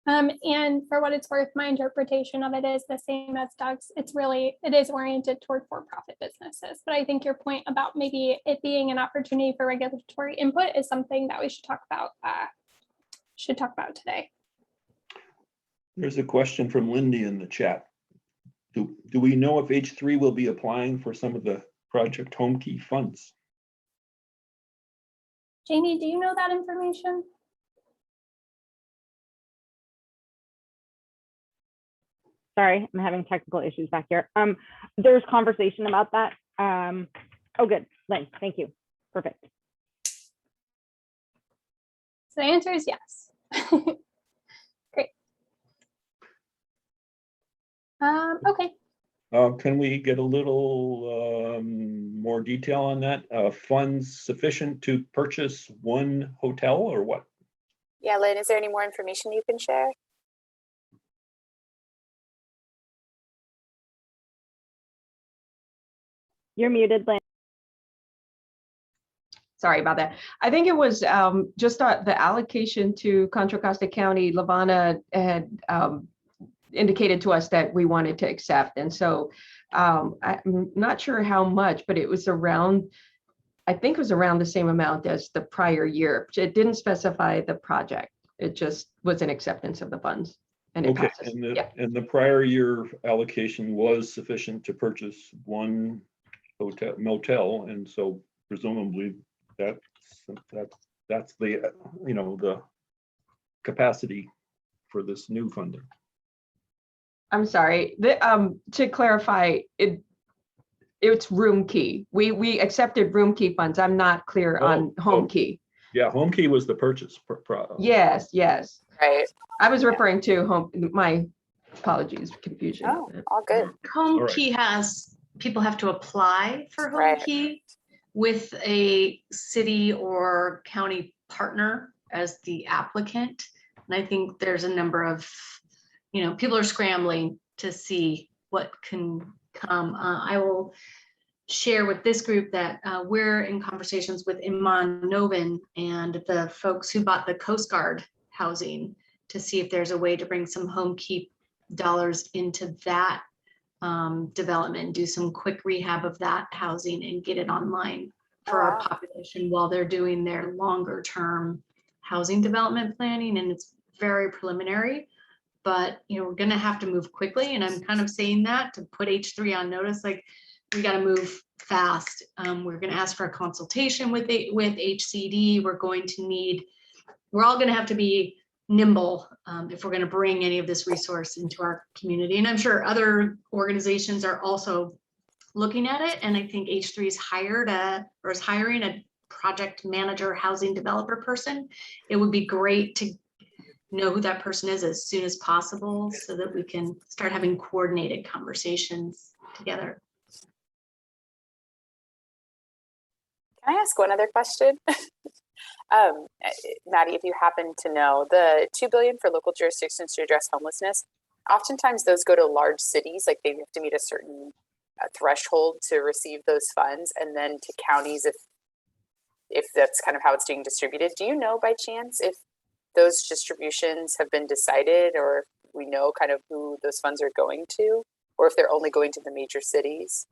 And for what it's worth, my interpretation of it is the same as Doug's. It is oriented toward for-profit businesses. But I think your point about maybe it being an opportunity for regulatory input is something that we should talk about today. There's a question from Lindy in the chat. Do we know if H3 will be applying for some of the Project Home Key funds? Jamie, do you know that information? Sorry, I'm having technical issues back here. There's conversation about that. Oh, good, Lynn, thank you. Perfect. So the answer is yes. Great. Okay. Can we get a little more detail on that? Funds sufficient to purchase one hotel or what? Yeah, Lynn, is there any more information you can share? You're muted, Lynn. Sorry about that. I think it was just the allocation to Contra Costa County. Lavana had indicated to us that we wanted to accept. And so I'm not sure how much, but it was around, I think it was around the same amount as the prior year. It didn't specify the project. It just was an acceptance of the funds. And it passes. And the prior year allocation was sufficient to purchase one motel, and so presumably that's the the capacity for this new funding. I'm sorry. To clarify, it's room key. We accepted room key funds. I'm not clear on home key. Yeah, home key was the purchase. Yes. Right. I was referring to home. My apologies, confusion. Oh, all good. Home key has, people have to apply for home key with a city or county partner as the applicant. And I think there's a number of, people are scrambling to see what can come. I will share with this group that we're in conversations with Iman Novin and the folks who bought the Coast Guard housing to see if there's a way to bring some home key dollars into that development, do some quick rehab of that housing and get it online for our population while they're doing their longer term housing development planning. And it's very preliminary, but we're gonna have to move quickly, and I'm kind of saying that to put H3 on notice, like we gotta move fast. We're gonna ask for a consultation with HCD. We're all gonna have to be nimble if we're gonna bring any of this resource into our community. And I'm sure other organizations are also looking at it. And I think H3 is hiring a project manager, housing developer person. It would be great to know who that person is as soon as possible so that we can start having coordinated conversations together. Can I ask one other question? Maddie, if you happen to know, the $2 billion for local jurisdictions to address homelessness, oftentimes those go to large cities, like they have to meet a certain threshold to receive those funds, and then to counties if that's kind of how it's being distributed. Do you know by chance if those distributions have been decided, or if we know kind of who those funds are going to, or if they're only going to the major cities?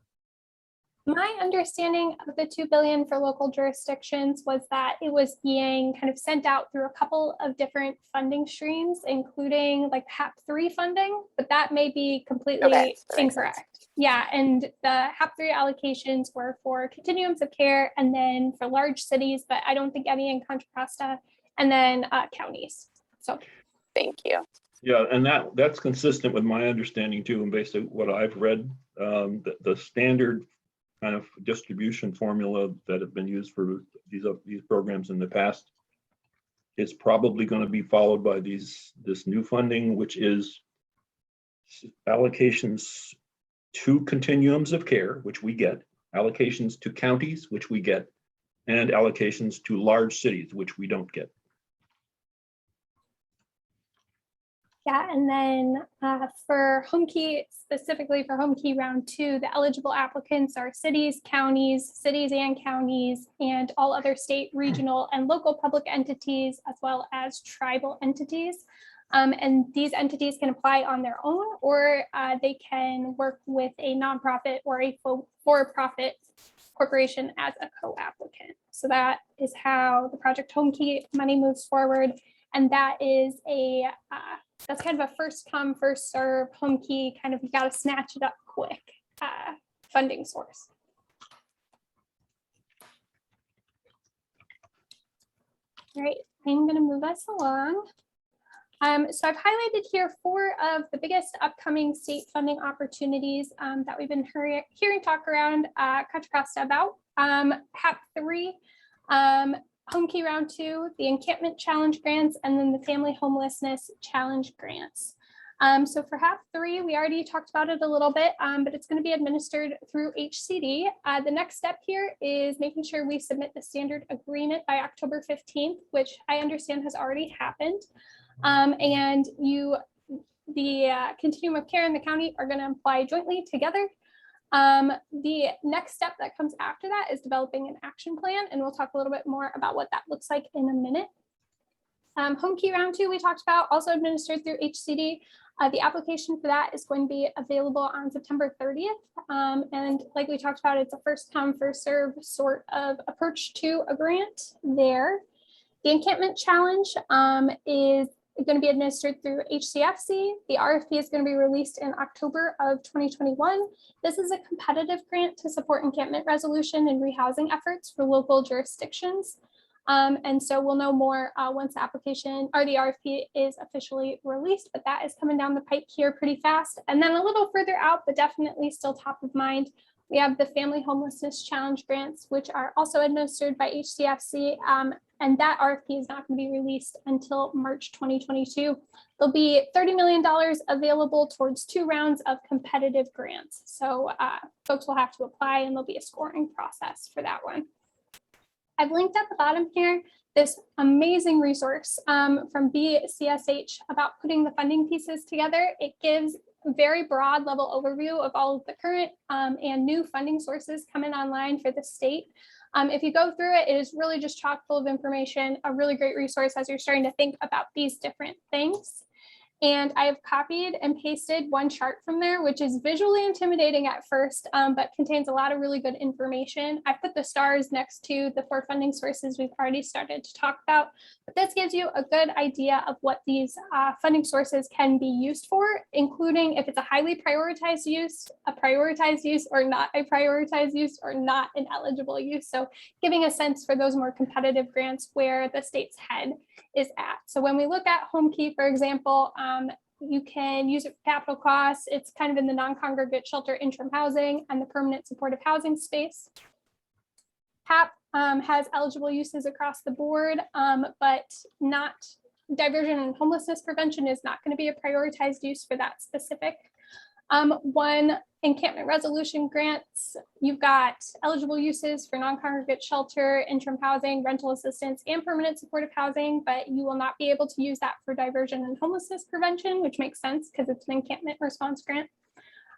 My understanding of the $2 billion for local jurisdictions was that it was being kind of sent out through a couple of different funding streams, including like HAP3 funding, but that may be completely incorrect. Yeah, and the HAP3 allocations were for continuums of care and then for large cities, but I don't think any in Contra Costa, and then counties. So thank you. Yeah, and that's consistent with my understanding too, and based on what I've read, the standard kind of distribution formula that have been used for these programs in the past is probably going to be followed by this new funding, which is allocations to continuums of care, which we get, allocations to counties, which we get, and allocations to large cities, which we don't get. Yeah, and then for Home Key, specifically for Home Key Round 2, the eligible applicants are cities and counties, and all other state, regional, and local public entities, as well as tribal entities. And these entities can apply on their own, or they can work with a nonprofit or a for-profit corporation as a co-applicant. So that is how the Project Home Key money moves forward. And that is that's kind of a first come, first serve Home Key, kind of you got to snatch it up quick funding source. All right, I'm going to move us along. So I've highlighted here 4 of the biggest upcoming state funding opportunities that we've been hearing talk around Contra Costa about. HAP3, Home Key Round 2, the Encampment Challenge grants, and then the Family Homelessness Challenge grants. So for HAP3, we already talked about it a little bit, but it's going to be administered through HCD. The next step here is making sure we submit the standard agreement by October 15th, which I understand has already happened. And the continuum of care in the county are going to apply jointly together. The next step that comes after that is developing an action plan, and we'll talk a little bit more about what that looks like in a minute. Home Key Round 2 we talked about, also administered through HCD. The application for that is going to be available on September 30th. And like we talked about, it's a first come, first serve sort of approach to a grant there. The Encampment Challenge is going to be administered through HCFC. The RFP is going to be released in October of 2021. This is a competitive grant to support encampment resolution and rehousing efforts for local jurisdictions. And so we'll know more once the application or the RFP is officially released, but that is coming down the pipe here pretty fast. And then a little further out, but definitely still top of mind, we have the Family Homelessness Challenge grants, which are also administered by HCFC. And that RFP is not going to be released until March 2022. There'll be $30 million available towards 2 rounds of competitive grants. So folks will have to apply, and there'll be a scoring process for that one. I've linked at the bottom here this amazing resource from BCSH about putting the funding pieces together. It gives a very broad level overview of all of the current and new funding sources coming online for the state. If you go through it, it is really just chock full of information, a really great resource as you're starting to think about these different things. And I have copied and pasted one chart from there, which is visually intimidating at first, but contains a lot of really good information. I put the stars next to the 4 funding sources we've already started to talk about, but this gives you a good idea of what these funding sources can be used for, including if it's a highly prioritized use, a prioritized use, or not a prioritized use, or not an eligible use. So giving a sense for those more competitive grants where the state's head is at. So when we look at home key, for example, you can use it for capital costs. It's kind of in the non-congregate shelter interim housing and the permanent supportive housing space. HAP has eligible uses across the board, but not diversion and homelessness prevention is not going to be a prioritized use for that specific one. Encampment resolution grants, you've got eligible uses for non-congregate shelter, interim housing, rental assistance, and permanent supportive housing, but you will not be able to use that for diversion and homelessness prevention, which makes sense because it's an encampment response grant.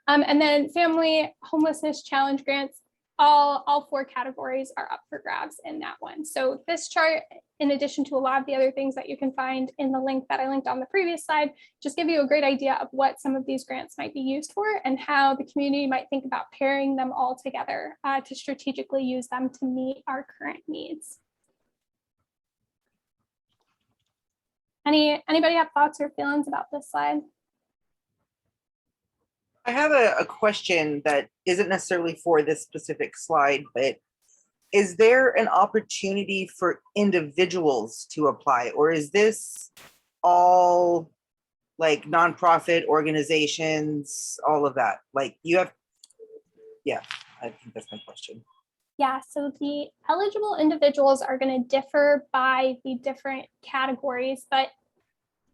And then family homelessness challenge grants, all 4 categories are up for grabs in that one. So this chart, in addition to a lot of the other things that you can find in the link that I linked on the previous slide, just give you a great idea of what some of these grants might be used for and how the community might think about pairing them all together to strategically use them to meet our current needs. Anybody have thoughts or feelings about this slide? I have a question that isn't necessarily for this specific slide, but is there an opportunity for individuals to apply, or is this all like nonprofit organizations, all of that? Like you have, yeah, I think that's my question. Yeah, so the eligible individuals are going to differ by the different categories, but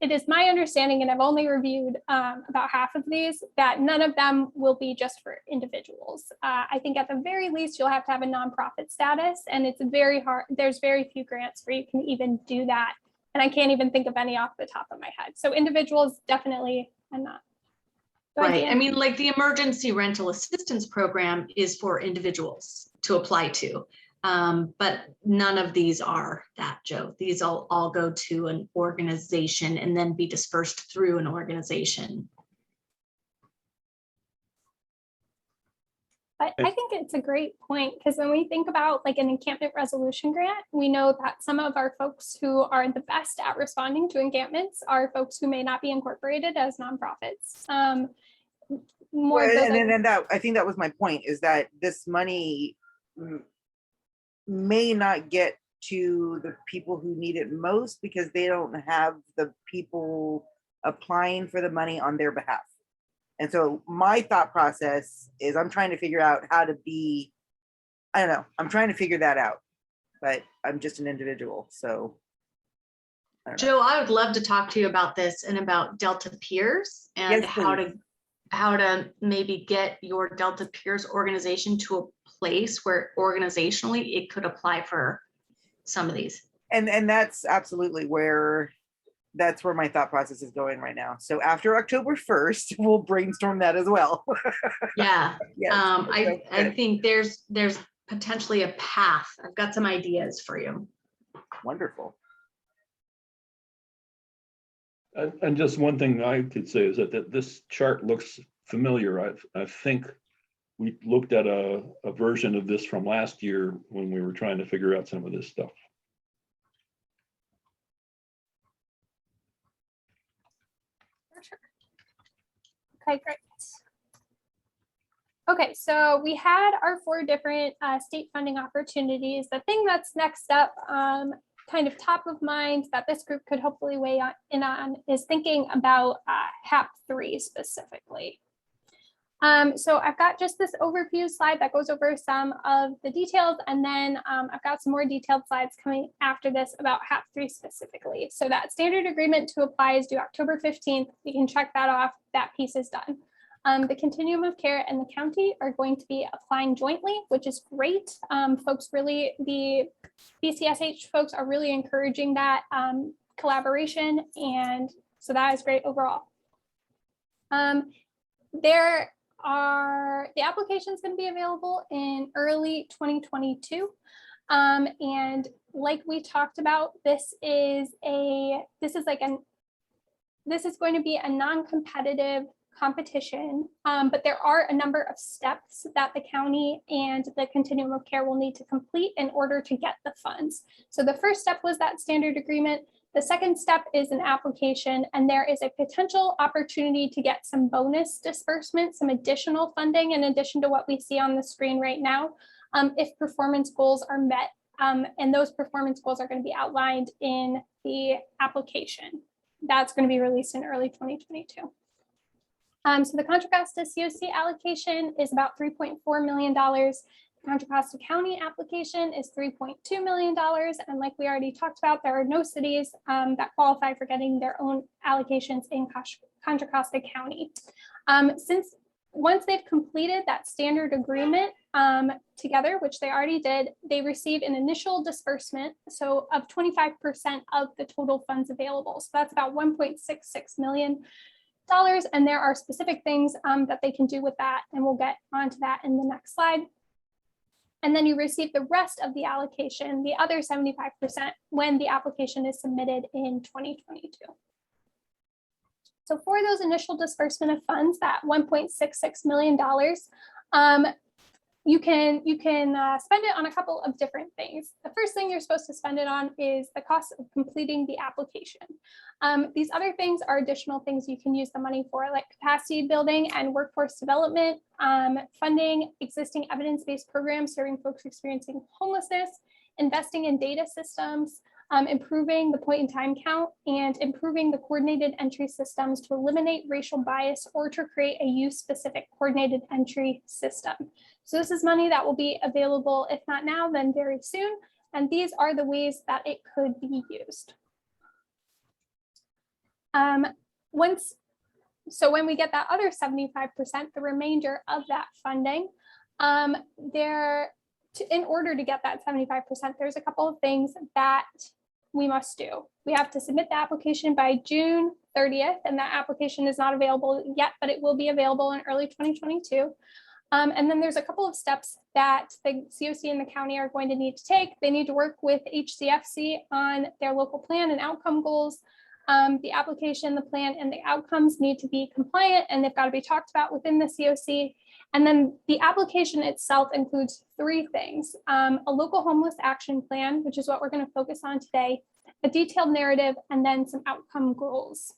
it is my understanding, and I've only reviewed about half of these, that none of them will be just for individuals. I think at the very least, you'll have to have a nonprofit status, and it's very hard. There's very few grants where you can even do that. And I can't even think of any off the top of my head. So individuals, definitely, I'm not. Right. I mean, like the emergency rental assistance program is for individuals to apply to. But none of these are that, Joe. These all go to an organization and then be dispersed through an organization. But I think it's a great point, because when we think about like an encampment resolution grant, we know that some of our folks who are the best at responding to encampments are folks who may not be incorporated as nonprofits. More Well, of those, and that I think that was my point, is that this money may not get to the people who need it most because they don't have the people applying for the money on their behalf. And so my thought process is I'm trying to figure out how to be, I don't know, I'm trying to figure that out, but I'm just an individual. So I don't know. Joe, I would love to talk to you about this and about Delta Peers and Yes, how to maybe get your Delta Peers organization to a place where organizationally it could apply for some of these. And that's absolutely where my thought process is going right now. So after October 1st, we'll brainstorm that as well. Yeah. Yes, I think there's potentially a path. I've got some ideas for you. Wonderful. And just one thing I could say is that this chart looks familiar. I think we looked at a version of this from last year when we were trying to figure out some of this stuff. okay, great. Okay, so we had our 4 different state funding opportunities. The thing that's next up, kind of top of mind that this group could hopefully weigh in on, is thinking about HAP 3 specifically. So I've got just this overview slide that goes over some of the details, and then I've got some more detailed slides coming after this about HAP 3 specifically. So that standard agreement to apply is due October 15th. We can check that off. That piece is done. The continuum of care and the county are going to be applying jointly, which is great. The BCSH folks are really encouraging that collaboration, and so that is great overall. The application is going to be available in early 2022. And like we talked about, this is like an This is going to be a non-competitive competition, but there are a number of steps that the county and the continuum of care will need to complete in order to get the funds. So the first step was that standard agreement. The second step is an application, and there is a potential opportunity to get some bonus disbursement, some additional funding in addition to what we see on the screen right now, if performance goals are met. And those performance goals are going to be outlined in the application. That's going to be released in early 2022. So the Contra Costa COC allocation is about $3.4 million. The Contra Costa County application is $3.2 million. And like we already talked about, there are no cities that qualify for getting their own allocations in Contra Costa County. Once they've completed that standard agreement together, which they already did, they receive an initial disbursement, so of 25% of the total funds available. So that's about $1.66 million. And there are specific things that they can do with that, and we'll get onto that in the next slide. And then you receive the rest of the allocation, the other 75%, when the application is submitted in 2022. So for those initial disbursement of funds, that $1.66 million, you can spend it on a couple of different things. The first thing you're supposed to spend it on is the cost of completing the application. These other things are additional things you can use the money for, like capacity building and workforce development, funding existing evidence-based programs serving folks experiencing homelessness, investing in data systems, improving the point in time count, and improving the coordinated entry systems to eliminate racial bias or to create a youth-specific coordinated entry system. So this is money that will be available, if not now, then very soon. And these are the ways that it could be used. So when we get that other 75%, the remainder of that funding, in order to get that 75%, there's a couple of things that we must do. We have to submit the application by June 30th, and that application is not available yet, but it will be available in early 2022. And then there's a couple of steps that the COC and the county are going to need to take. They need to work with HCFC on their local plan and outcome goals. The application, the plan, and the outcomes need to be compliant, and they've got to be talked about within the COC. And then the application itself includes three things: a local homeless action plan, which is what we're going to focus on today, a detailed narrative, and then some outcome goals.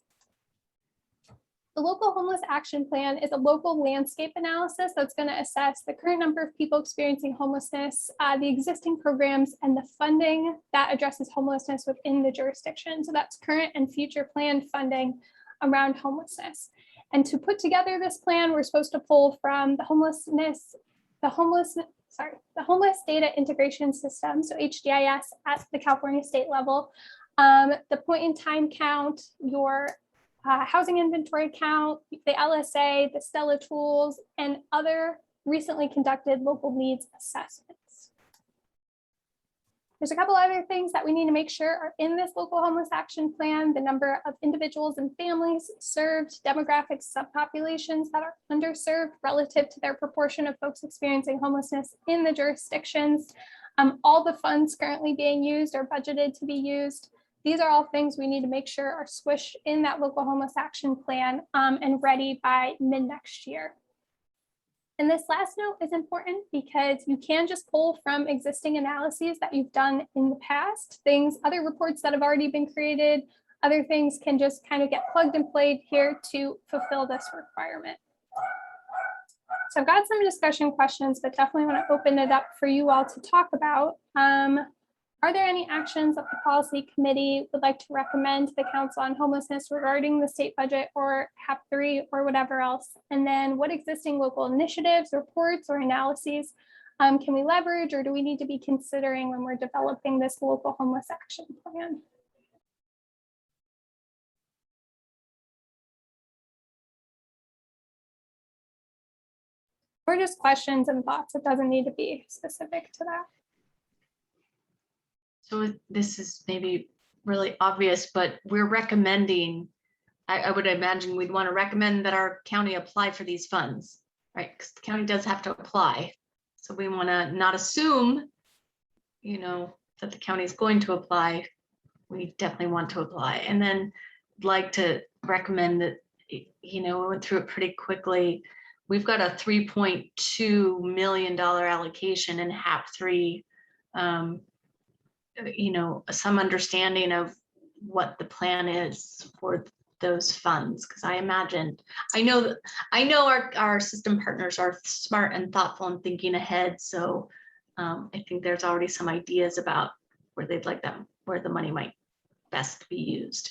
The local homeless action plan is a local landscape analysis that's going to assess the current number of people experiencing homelessness, the existing programs, and the funding that addresses homelessness within the jurisdiction. So that's current and future planned funding around homelessness. And to put together this plan, we're supposed to pull from the homeless data integration system, so HDIS at the California state level, the point in time count, your housing inventory count, the LSA, the Stella tools, and other recently conducted local needs assessments. There's a couple other things that we need to make sure are in this local homeless action plan: the number of individuals and families served, demographic subpopulations that are underserved relative to their proportion of folks experiencing homelessness in the jurisdictions, all the funds currently being used or budgeted to be used. These are all things we need to make sure are squished in that local homeless action plan and ready by mid next year. And this last note is important because you can just pull from existing analyses that you've done in the past, other reports that have already been created, other things can just kind of get plugged and played here to fulfill this requirement. So I've got some discussion questions, but definitely want to open it up for you all to talk about. Are there any actions that the policy committee would like to recommend to the Council on Homelessness regarding the state budget or HAP 3 or whatever else? And then what existing local initiatives, reports, or analyses can we leverage, or do we need to be considering when we're developing this local homeless action plan? Or just questions and thoughts. It doesn't need to be specific to that. So this is maybe really obvious, but we're recommending, I would imagine we'd want to recommend that our county apply for these funds, right? Because the county does have to apply. So we want to not assume, that the county is going to apply. We definitely want to apply. And then like to recommend that, we went through it pretty quickly. We've got a $3.2 million allocation in HAP 3. Some understanding of what the plan is for those funds, because I know our system partners are smart and thoughtful and thinking ahead. So I think there's already some ideas about where they'd like them, where the money might best be used.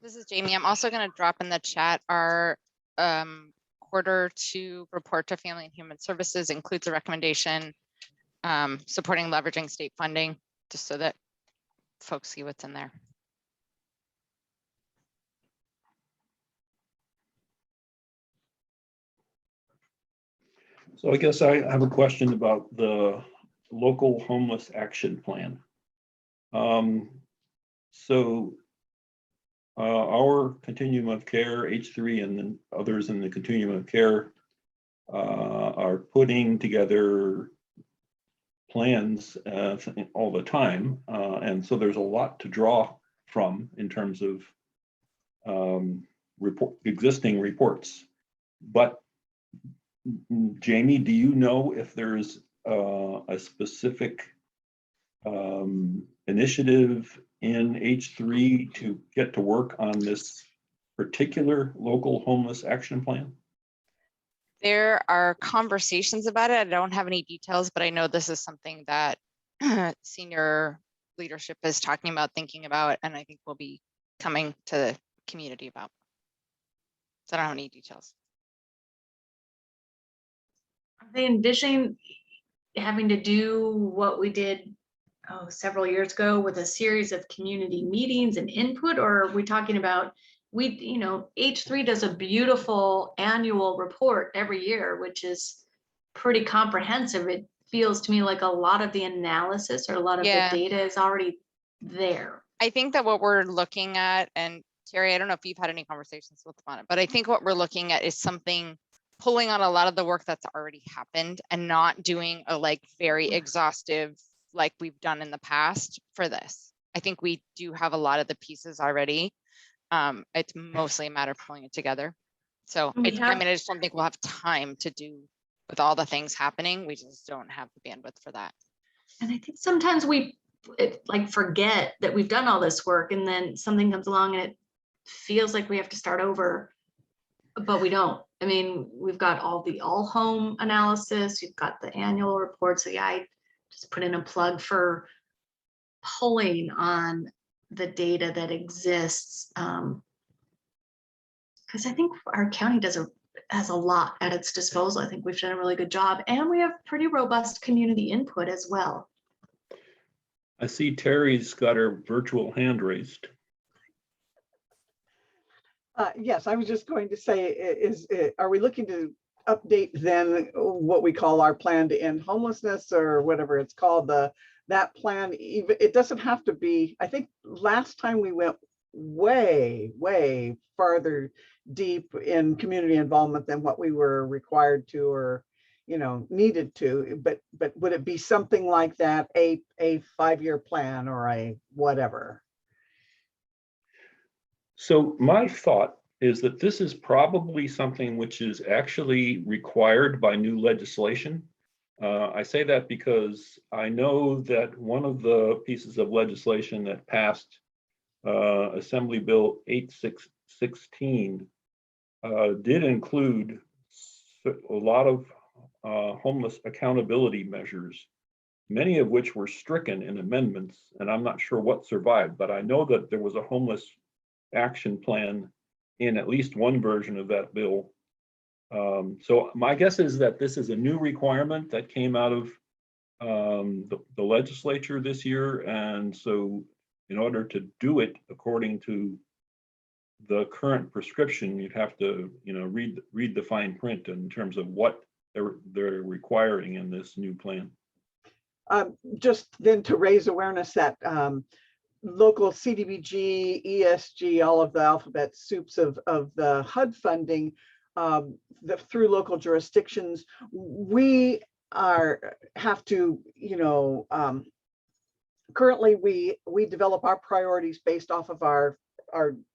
This is Jamie. I'm also going to drop in the chat our Q2 report to Family and Human Services includes a recommendation supporting leveraging state funding, just so that folks see what's in there. So I guess I have a question about the local homeless action plan. Our continuum of care, H3 and then others in the continuum of care are putting together plans all the time. And so there's a lot to draw from in terms of existing reports. But Jamie, do you know if there's a specific initiative in H3 to get to work on this particular local homeless action plan? There are conversations about it. I don't have any details, but I know this is something that senior leadership is talking about, thinking about, and I think we'll be coming to the community about. So I don't have any details. Are they envisioning having to do what we did several years ago with a series of community meetings and input, or are we talking about H3 does a beautiful annual report every year, which is pretty comprehensive. It feels to me like a lot of the analysis or a lot of the data is already there. I think that what we're looking at, and Terry, I don't know if you've had any conversations with them on it, but I think what we're looking at is something pulling on a lot of the work that's already happened and not doing a very exhaustive like we've done in the past for this. I think we do have a lot of the pieces already. It's mostly a matter of pulling it together. So I just don't think we'll have time to do with all the things happening. We just don't have the bandwidth for that. And I think sometimes we forget that we've done all this work, and then something comes along and it feels like we have to start over, but we don't. I mean, we've got all the all home analysis, you've got the annual report. So yeah, I just put in a plug for pulling on the data that exists. Because I think our county has a lot at its disposal. I think we've done a really good job, and we have pretty robust community input as well. I see Terry's got her virtual hand raised. Yes, I was just going to say, are we looking to update then what we call our plan to end homelessness, or whatever it's called, that plan? Even it doesn't have to be. I think last time we went way farther deep in community involvement than what we were required to or needed to, but would it be something like that, a 5-year plan or a whatever? So my thought is that this is probably something which is actually required by new legislation. I say that because I know that one of the pieces of legislation that passed, Assembly Bill 8616, did include a lot of homeless accountability measures, many of which were stricken in amendments, and I'm not sure what survived, but I know that there was a homeless action plan in at least one version of that bill. So my guess is that this is a new requirement that came out of the legislature this year, and so in order to do it according to the current prescription, you'd have to read the fine print in terms of what they're requiring in this new plan. Just then to raise awareness that local CDBG, ESG, all of the alphabet soups of the HUD funding through local jurisdictions, we have to, currently we develop our priorities based off of our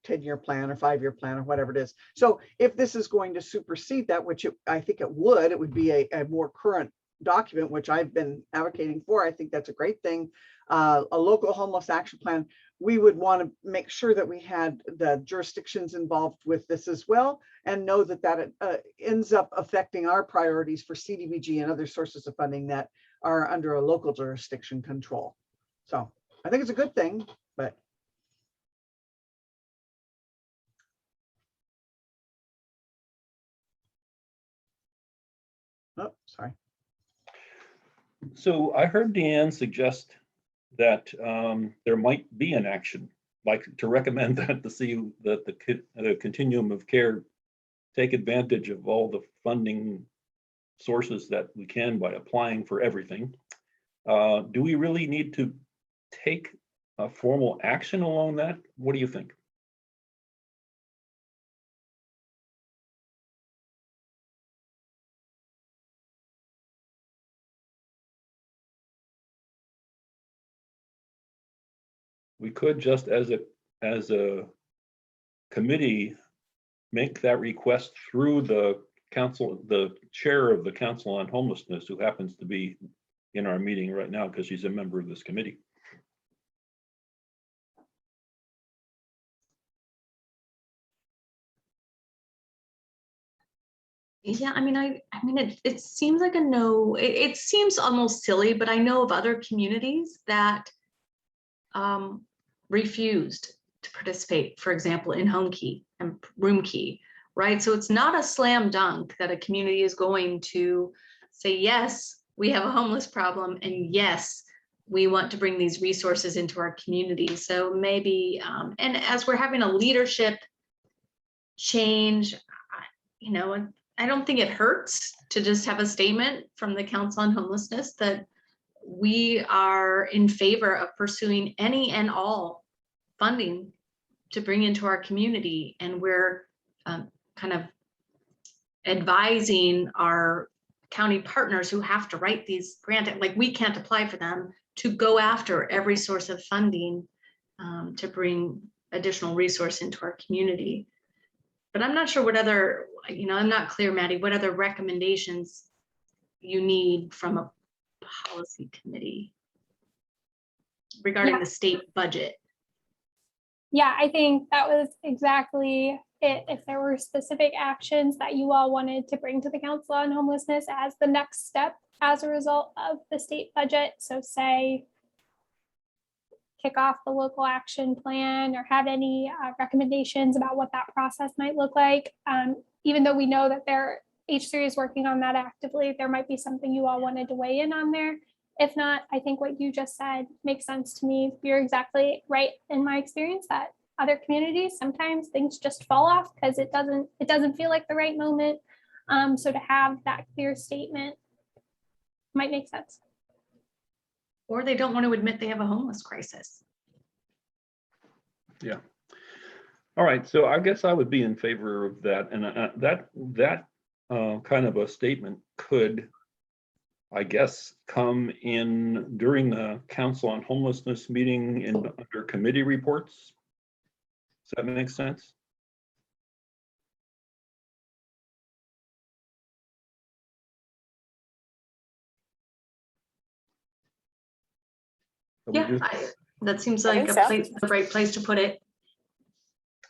10-year plan or 5-year plan or whatever it is. So if this is going to supersede that, which I think it would be a more current document, which I've been advocating for. I think that's a great thing. A local homeless action plan. We would want to make sure that we had the jurisdictions involved with this as well, and know that ends up affecting our priorities for CDBG and other sources of funding that are under a local jurisdiction control. So I think it's a good thing, but. Oh, sorry. So I heard Deanne suggest that there might be an action, like to recommend that the continuum of care take advantage of all the funding sources that we can by applying for everything. Do we really need to take a formal action along that? What do you think? We could just as a committee make that request through the council, the chair of the Council on Homelessness, who happens to be in our meeting right now because she's a member of this committee. Yeah, I mean, it seems like a no, it seems almost silly, but I know of other communities that refused to participate, for example, in home key and room key, right? So it's not a slam dunk that a community is going to say, yes, we have a homeless problem, and yes, we want to bring these resources into our community. So maybe, and as we're having a leadership change, I don't think it hurts to just have a statement from the Council on Homelessness that we are in favor of pursuing any and all funding to bring into our community. And we're kind of advising our county partners who have to write these grants, like we can't apply for them, to go after every source of funding to bring additional resource into our community. But I'm not sure what other, I'm not clear, Maddie, what other recommendations you need from a policy committee regarding the state budget. Yeah, I think that was exactly it. If there were specific actions that you all wanted to bring to the Council on Homelessness as the next step as a result of the state budget. So say, kick off the local action plan or have any recommendations about what that process might look like. Even though we know that H3 is working on that actively, there might be something you all wanted to weigh in on there. If not, I think what you just said makes sense to me. You're exactly right in my experience that other communities, sometimes things just fall off because it doesn't feel like the right moment. So to have that clear statement might make sense. Or they don't want to admit they have a homeless crisis. Yeah. All right. So I guess I would be in favor of that. And that kind of a statement could, I guess, come in during the Council on Homelessness meeting under committee reports. Does that make sense? Yeah, that seems like the right place to put it.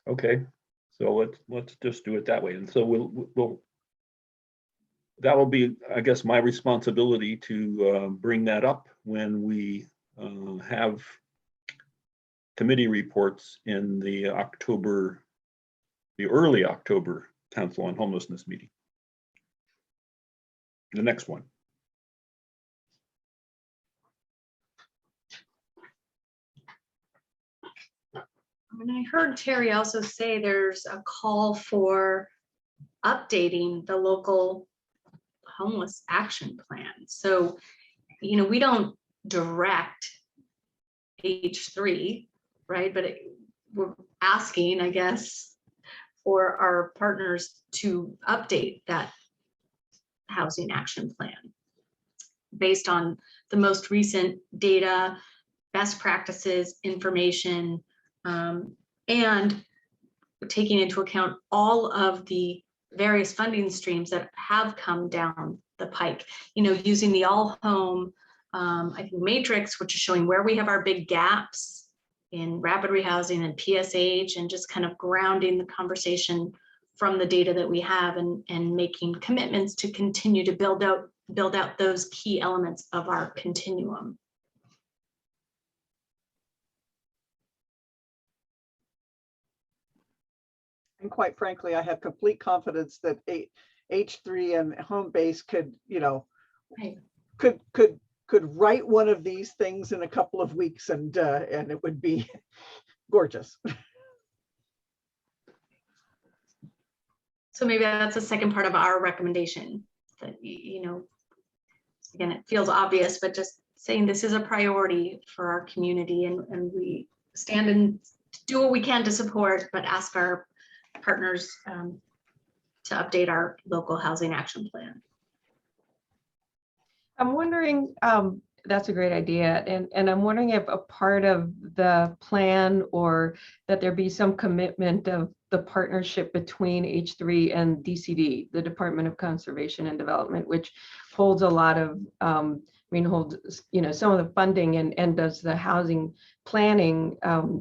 Okay, so let's just do it that way. And so that will be, I guess, my responsibility to bring that up when we have committee reports in the early October Council on Homelessness meeting. The next one. And I heard Terry also say there's a call for updating the local homeless action plan. So, we don't direct H3 right? But we're asking, I guess, for our partners to update that housing action plan based on the most recent data, best practices, information, and taking into account all of the various funding streams that have come down the pike, you know, using the all home, I think matrix, which is showing where we have our big gaps in rapid rehousing and PSH, and just kind of grounding the conversation from the data that we have, and making commitments to continue to build out those key elements of our continuum. And quite frankly, I have complete confidence that H3 and home base could, you know, Right. could write one of these things in a couple of weeks, and it would be gorgeous. So maybe that's the second part of our recommendation, that, you know, again, it feels obvious, but just saying this is a priority for our community, and we stand and do what we can to support, but ask our partners to update our local housing action plan. I'm wondering, that's a great idea. And I'm wondering if a part of the plan, or that there be some commitment of the partnership between H3 and DCD, the Department of Conservation and Development, which holds a lot of, holds, you know, some of the funding, and does the housing planning,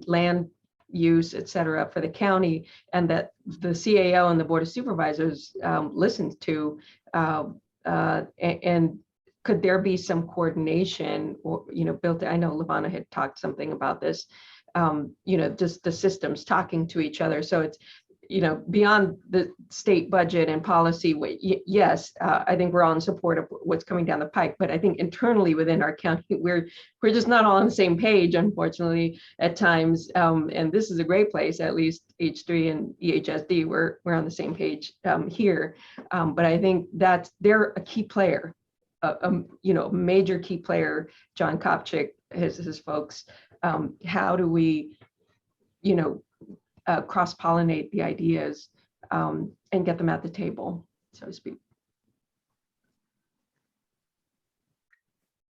land use, et cetera, for the county, and that the CAO and the Board of Supervisors listens to, and could there be some coordination, or, you know, built, I know Lavana had talked something about this, you know, just the systems talking to each other. So it's, you know, beyond the state budget and policy, yes, I think we're all in support of what's coming down the pike, but I think internally within our county, we're just not all on the same page, unfortunately, at times. And this is a great place, at least H3 and EHSD, we're on the same page here. But I think that they're a key player. You know, major key player, John Kopchik, his folks. How do we, you know, cross-pollinate the ideas and get them at the table, so to speak?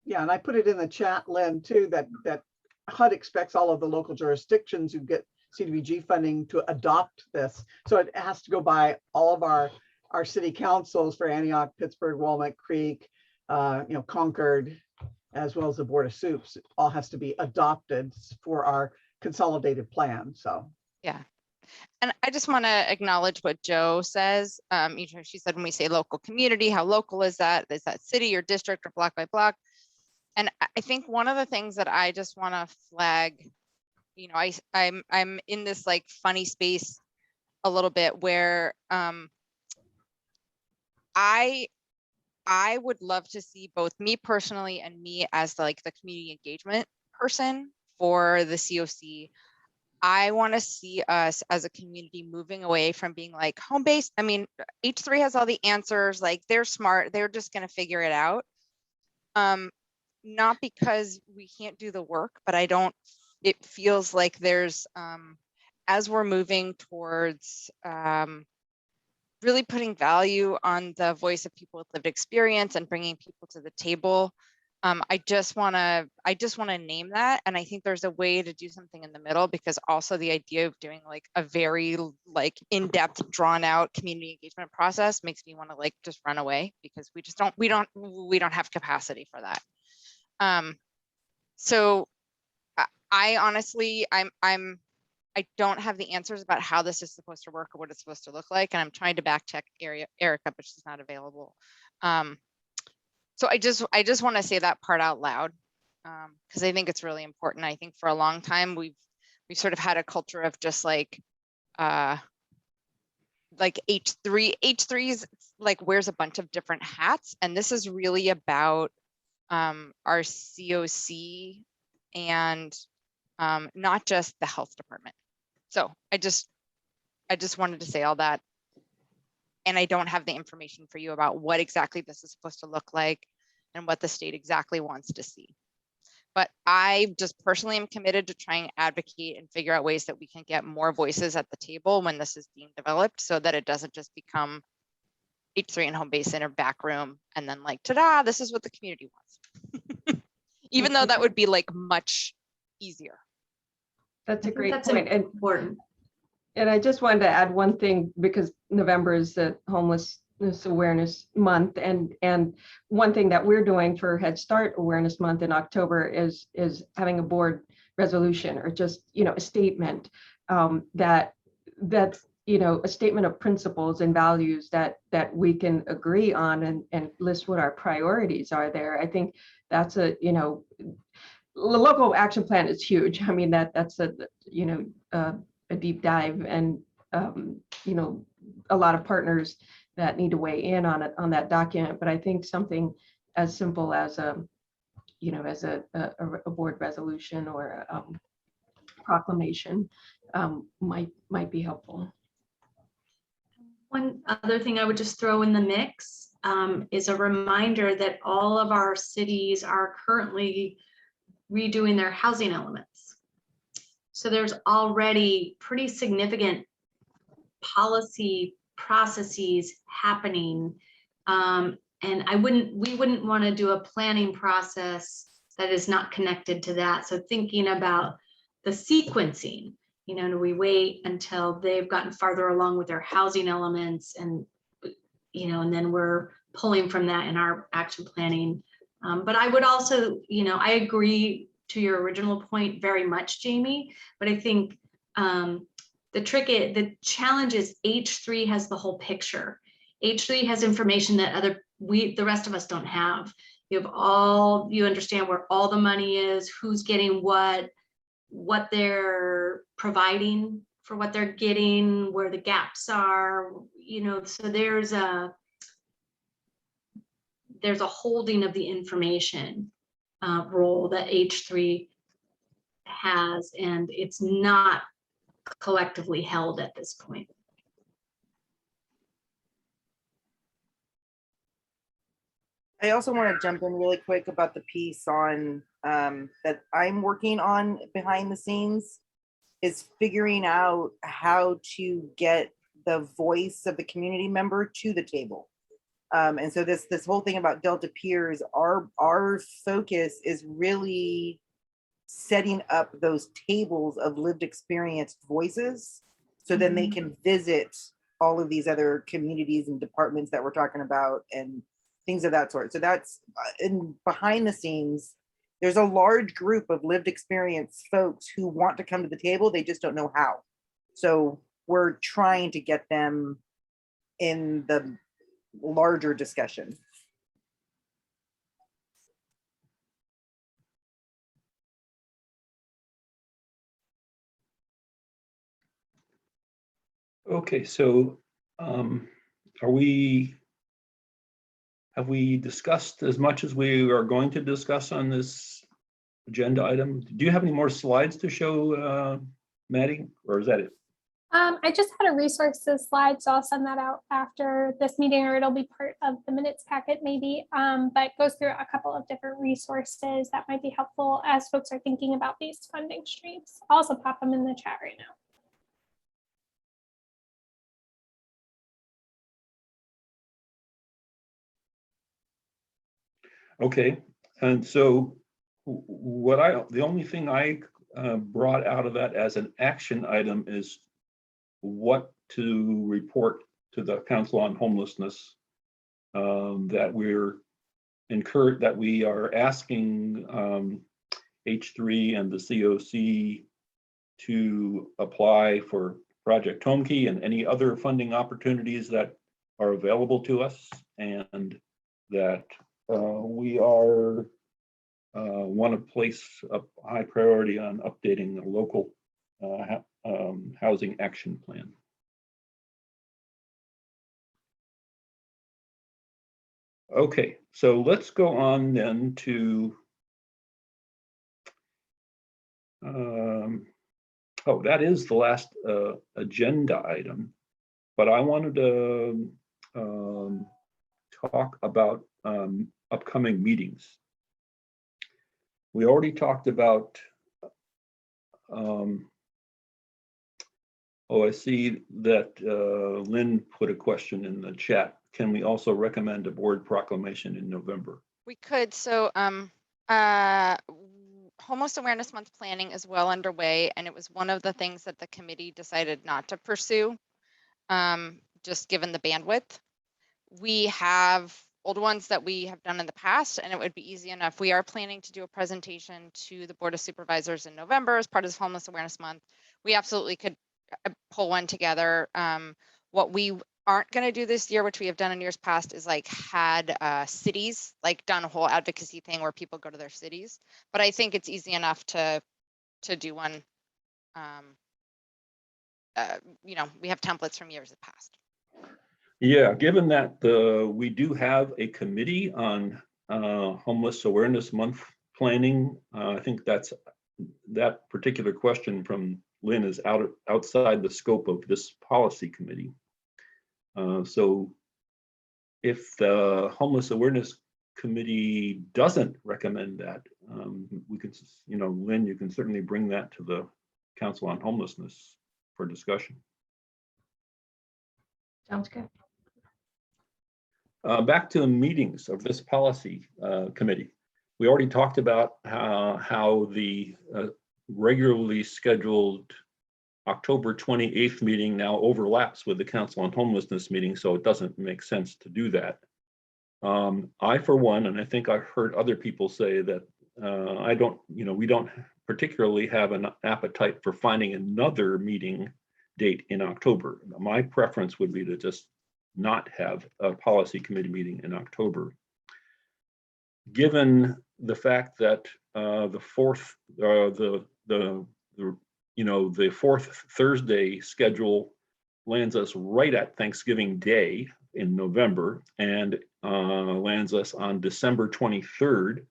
Yeah, and I put it in the chat, Len, too, that HUD expects all of the local jurisdictions who get CDBG funding to adopt this. So it has to go by all of our city councils for Antioch, Pittsburgh, Walnut Creek, you know, Concord, as well as the Board of Soups. It all has to be adopted for our consolidated plan. So Yeah. And I just want to acknowledge what Joe says. She said, when we say local community, how local is that? Is that city or district or block by block? And I think one of the things that I just want to flag, you know, I'm in this like funny space a little bit where I would love to see both me personally and me as like the community engagement person for the COC. I want to see us as a community moving away from being like home-based. I mean, H3 has all the answers, like they're smart, they're just going to figure it out. Not because we can't do the work, but it feels like there's, as we're moving towards really putting value on the voice of people with lived experience and bringing people to the table. I just want to name that. And I think there's a way to do something in the middle, because also the idea of doing like a very like in-depth drawn out community engagement process makes me want to like just run away, because we don't have capacity for that. So I honestly, I don't have the answers about how this is supposed to work or what it's supposed to look like. And I'm trying to back check Erica, but she's not available. So I just want to say that part out loud, because I think it's really important. I think for a long time, we've sort of had a culture of just like H3 like wears a bunch of different hats. And this is really about our COC and not just the health department. So I just wanted to say all that. And I don't have the information for you about what exactly this is supposed to look like and what the state exactly wants to see. But I just personally am committed to trying to advocate and figure out ways that we can get more voices at the table when this is being developed, so that it doesn't just become H3 and home base in a back room and then like, ta-da, this is what the community wants. Even though that would be like much easier. That's a I think great that's point. And important. And I just wanted to add one thing, because November is the Homelessness Awareness Month. And one thing that we're doing for Head Start Awareness Month in October is having a board resolution, or just, a statement that's a statement of principles and values that we can agree on, and list what our priorities are there. I think that's the local action plan is huge. I mean, that's a deep dive, and a lot of partners that need to weigh in on that document. But I think something as simple as a board resolution or a proclamation might be helpful. One other thing I would just throw in the mix is a reminder that all of our cities are currently redoing their housing elements. So there's already pretty significant policy processes happening. And we wouldn't want to do a planning process that is not connected to that. So thinking about the sequencing, do we wait until they've gotten farther along with their housing elements, and and then we're pulling from that in our action planning. But I would also, I agree to your original point very much, Jamie, but I think the challenge is H3 has the whole picture. H3 has information that the rest of us don't have. You understand where all the money is, who's getting what they're providing for what they're getting, where the gaps are, so there's a holding of the information role that H3 has, and it's not collectively held at this point. I also want to jump in really quick about the piece on that I'm working on behind the scenes, is figuring out how to get the voice of the community member to the table. And so this whole thing about Delta peers, our focus is really setting up those tables of lived experienced voices, so then they can visit all of these other communities and departments that we're talking about and things of that sort. So that's in behind the scenes, there's a large group of lived experience folks who want to come to the table, they just don't know how. So we're trying to get them in the larger discussion. Okay, so have we discussed as much as we are going to discuss on this agenda item? Do you have any more slides to show, Maddie, or is that it? I just had a resources slide, so I'll send that out after this meeting, or it'll be part of the minutes packet maybe, but goes through a couple of different resources that might be helpful as folks are thinking about these funding streams. I'll also pop them in the chat right now. Okay, and so the only thing I brought out of that as an action item is what to report to the Council on Homelessness, that we are asking H3 and the COC to apply for Project Homekey and any other funding opportunities that are available to us, and that we want to place a high priority on updating the local housing action plan. Okay, so let's go on then to that is the last agenda item, but I wanted to talk about upcoming meetings. We already talked about, I see that Lynn put a question in the chat. Can we also recommend a board proclamation in November? We could, so Homeless Awareness Month planning is well underway, and it was one of the things that the committee decided not to pursue, just given the bandwidth. We have old ones that we have done in the past, and it would be easy enough. We are planning to do a presentation to the Board of Supervisors in November as part of Homeless Awareness Month. We absolutely could pull one together. What we aren't going to do this year, which we have done in years past, is like had cities like done a whole advocacy thing where people go to their cities. But I think it's easy enough to do one. You know, we have templates from years past. Yeah, given that we do have a committee on Homeless Awareness Month planning, I think that particular question from Lynn is outside the scope of this policy committee. So if the Homeless Awareness Committee doesn't recommend that, we could, you know, Lynn, you can certainly bring that to the Council on Homelessness for discussion. Sounds good. Back to the meetings of this policy committee. We already talked about how the regularly scheduled October 28th meeting now overlaps with the Council on Homelessness meeting, so it doesn't make sense to do that. I, for one, and I think I've heard other people say that we don't particularly have an appetite for finding another meeting date in October. My preference would be to just not have a policy committee meeting in October. Given the fact that the fourth Thursday schedule lands us right at Thanksgiving Day in November and lands us on December 23rd,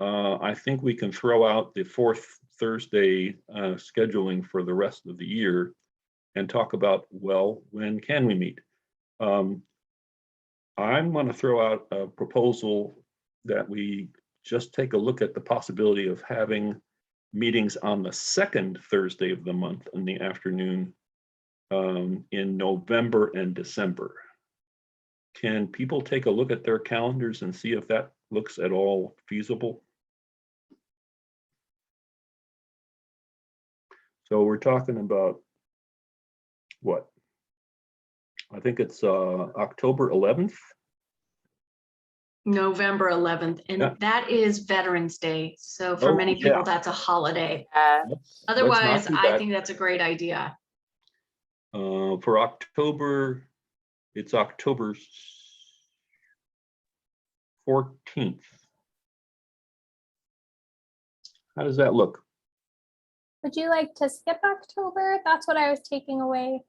I think we can throw out the fourth Thursday scheduling for the rest of the year and talk about, well, when can we meet? I'm going to throw out a proposal that we just take a look at the possibility of having meetings on the second Thursday of the month in the afternoon in November and December. Can people take a look at their calendars and see if that looks at all feasible? So we're talking about what? I think it's October 11th. November 11th, and Yeah. that is Veterans Day. So for Oh, many people, yeah. that's a holiday. Let's not Otherwise, do I that. think that's a great idea. For October, it's October 14th. How does that look? Would you like to skip October? That's what I was taking away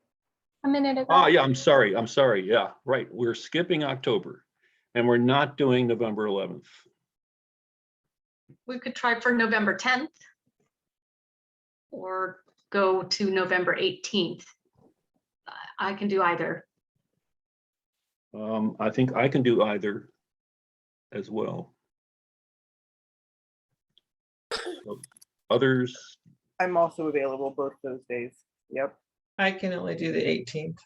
a minute ago. Oh, yeah, I'm sorry. Yeah, right. We're skipping October and we're not doing November 11th. We could try for November 10th or go to November 18th. I can do either. I think I can do either as well. Others? I'm also available both those days. Yep. I can only do the 18th.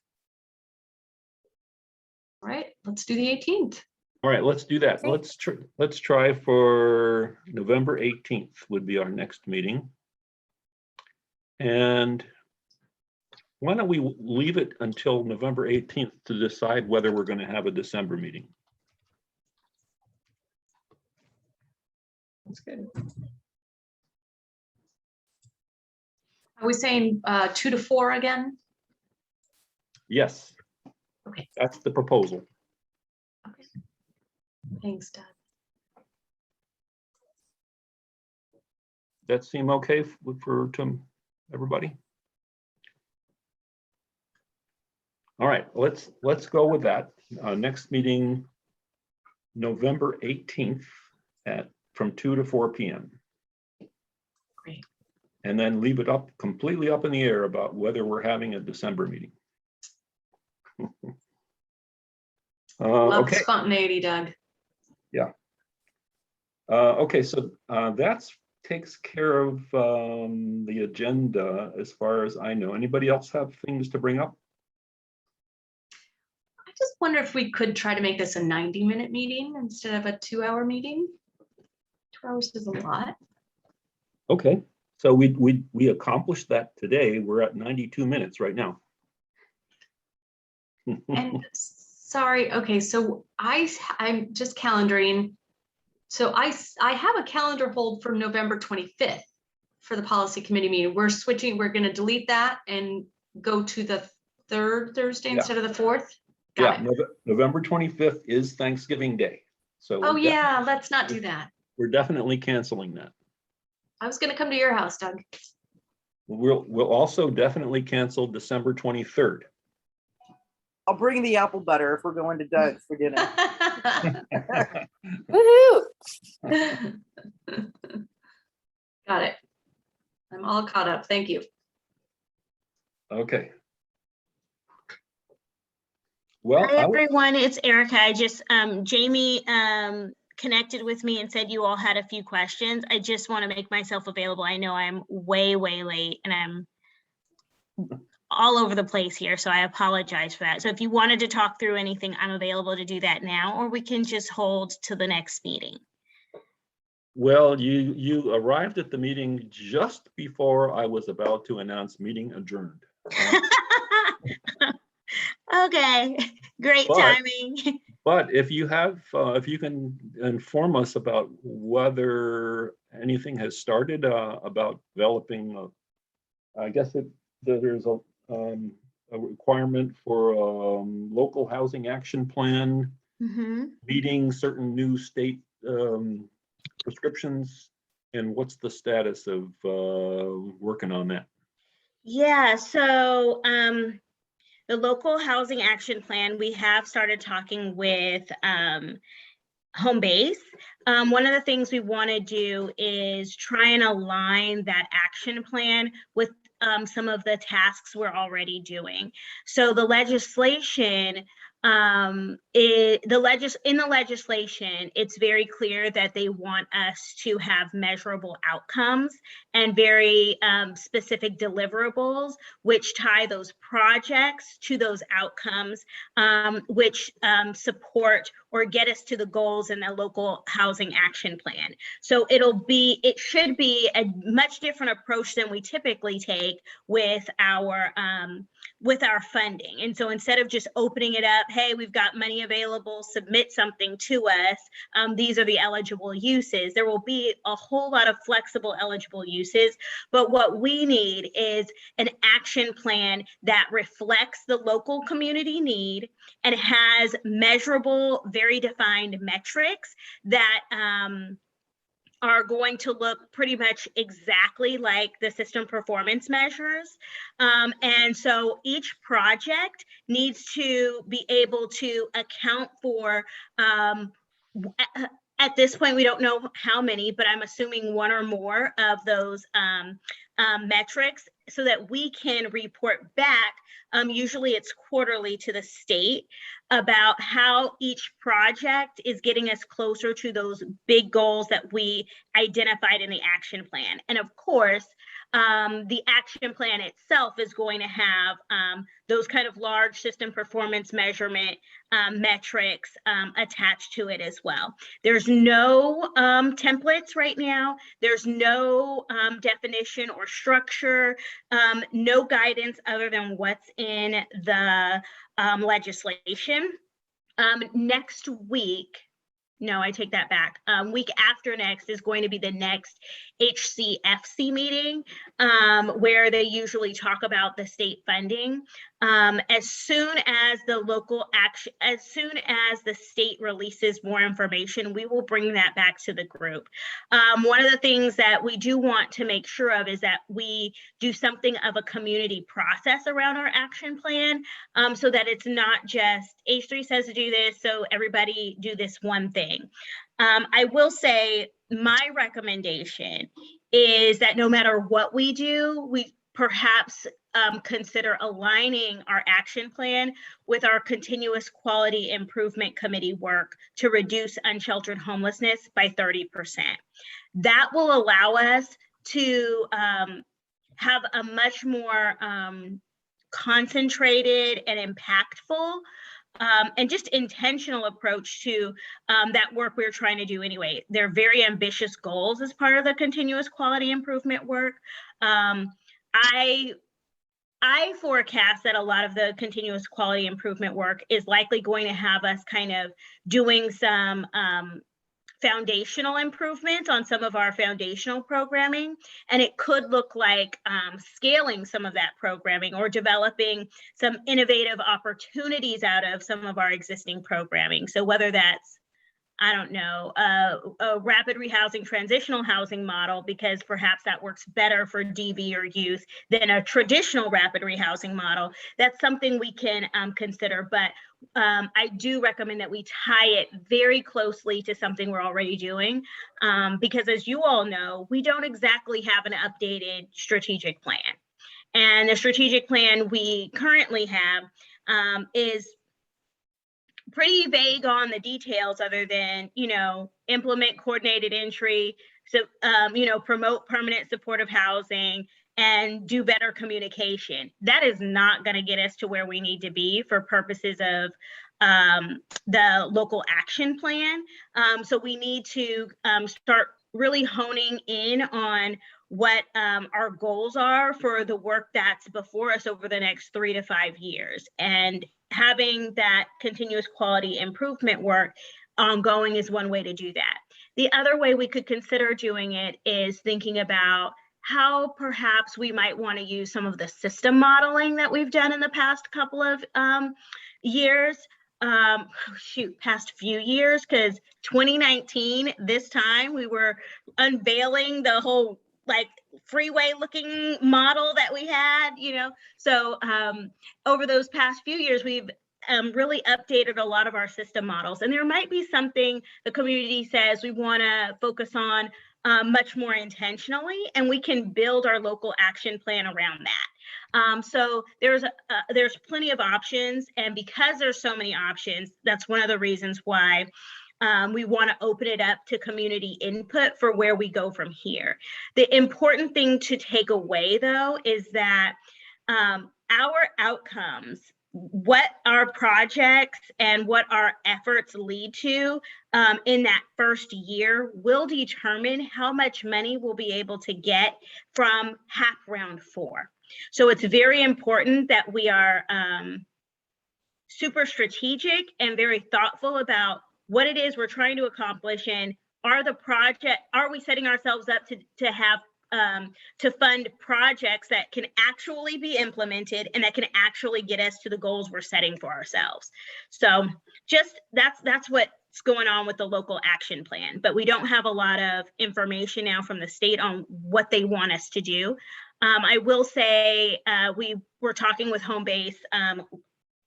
All right, let's do the 18th. All right, let's do that. Let's try for November 18th would be our next meeting. And why don't we leave it until November 18th to decide whether we're going to have a December meeting? That's good. Are we saying 2 to 4 again? Yes. Okay. That's the proposal. Okay. Thanks, Dad. That seem okay to everybody? All right, let's go with that. Next meeting, November 18th from 2 to 4 p.m. Great. And then leave it completely up in the air about whether we're having a December meeting. Love Okay. spontaneity, Doug. Yeah. Okay, so that's takes care of the agenda as far as I know. Anybody else have things to bring up? I just wonder if we could try to make this a 90-minute meeting instead of a 2-hour meeting. 2 hours is a lot. Okay, so we accomplished that today. We're at 92 minutes right now. And sorry, okay, so I'm just calendaring. So I have a calendar hold for November 25th for the policy committee meeting. We're switching, we're gonna delete that and go to the third Thursday Yeah. instead of the fourth. Yeah, November 25th is Thanksgiving Day. So Oh yeah, let's not do that. we're definitely canceling that. I was gonna come to your house, Doug. We'll also definitely cancel December 23rd. I'll bring the apple butter if we're going to Doug's for dinner. Woohoo! Got it. I'm all caught up. Thank you. Okay. Well, Hi everyone, it's Erica. I just Jamie connected with me and said you all had a few questions. I just want to make myself available. I know I'm way late and I'm all over the place here, so I apologize for that. So if you wanted to talk through anything, I'm available to do that now, or we can just hold to the next meeting. well, you arrived at the meeting just before I was about to announce meeting adjourned. Okay, great timing. But if you have, if you can inform us about whether anything has started about developing, I guess there's a requirement for local housing action plan, meeting certain new state prescriptions, and what's the status of working on that? Yeah, so the local housing action plan, we have started talking with Home Base. One of the things we want to do is try and align that action plan with some of the tasks we're already doing. So the legislation, in the legislation, it's very clear that they want us to have measurable outcomes and very specific deliverables, which tie those projects to those outcomes, which support or get us to the goals in the local housing action plan. So it should be a much different approach than we typically take with our funding. And so instead of just opening it up, hey, we've got money available, submit something to us, these are the eligible uses. There will be a whole lot of flexible eligible uses, but what we need is an action plan that reflects the local community need and has measurable, very defined metrics that are going to look pretty much exactly like the system performance measures. And so each project needs to be able to account for, at this point, we don't know how many, but I'm assuming one or more of those metrics so that we can report back, usually it's quarterly, to the state about how each project is getting us closer to those big goals that we identified in the action plan. And of course, the action plan itself is going to have those kind of large system performance measurement metrics attached to it as well. There's no templates right now. There's no definition or structure, no guidance other than what's in the legislation. Next week, no, I take that back. Week after next is going to be the next HCFC meeting, where they usually talk about the state funding. As soon as the state releases more information, we will bring that back to the group. One of the things that we do want to make sure of is that we do something of a community process around our action plan, so that it's not just H3 says to do this, so everybody do this one thing. I will say my recommendation is that no matter what we do, perhaps consider aligning our action plan with our continuous quality improvement committee work to reduce unsheltered homelessness by 30%. That will allow us to have a much more concentrated and impactful and just intentional approach to that work we're trying to do anyway. They're very ambitious goals as part of the continuous quality improvement work. I forecast that a lot of the continuous quality improvement work is likely going to have us kind of doing some foundational improvements on some of our foundational programming. And it could look like scaling some of that programming or developing some innovative opportunities out of some of our existing programming. So whether that's, I don't know, a rapid rehousing transitional housing model, because perhaps that works better for DV or youth than a traditional rapid rehousing model. That's something we can consider, but I do recommend that we tie it very closely to something we're already doing, because as you all know, we don't exactly have an updated strategic plan. And the strategic plan we currently have is pretty vague on the details, other than, you know, implement coordinated entry, so, you know, promote permanent supportive housing and do better communication. That is not going to get us to where we need to be for purposes of the local action plan. So we need to start really honing in on what our goals are for the work that's before us over the next 3 to 5 years. And having that continuous quality improvement work ongoing is one way to do that. The other way we could consider doing it is thinking about how perhaps we might want to use some of the system modeling that we've done in the past couple of years, past few years, because 2019, this time we were unveiling the whole like freeway looking model that we had, you know. So over those past few years, we've really updated a lot of our system models, and there might be something the community says we want to focus on much more intentionally, and we can build our local action plan around that. So there's plenty of options, and because there's so many options, that's one of the reasons why we want to open it up to community input for where we go from here. The important thing to take away, though, is that our outcomes, what our projects and what our efforts lead to in that first year will determine how much money we'll be able to get from HAP round 4. So it's very important that we are super strategic and very thoughtful about what it is we're trying to accomplish, and are we setting ourselves up to have to fund projects that can actually be implemented and that can actually get us to the goals we're setting for ourselves. So just that's what's going on with the local action plan, but we don't have a lot of information now from the state on what they want us to do. I will say we were talking with Home Base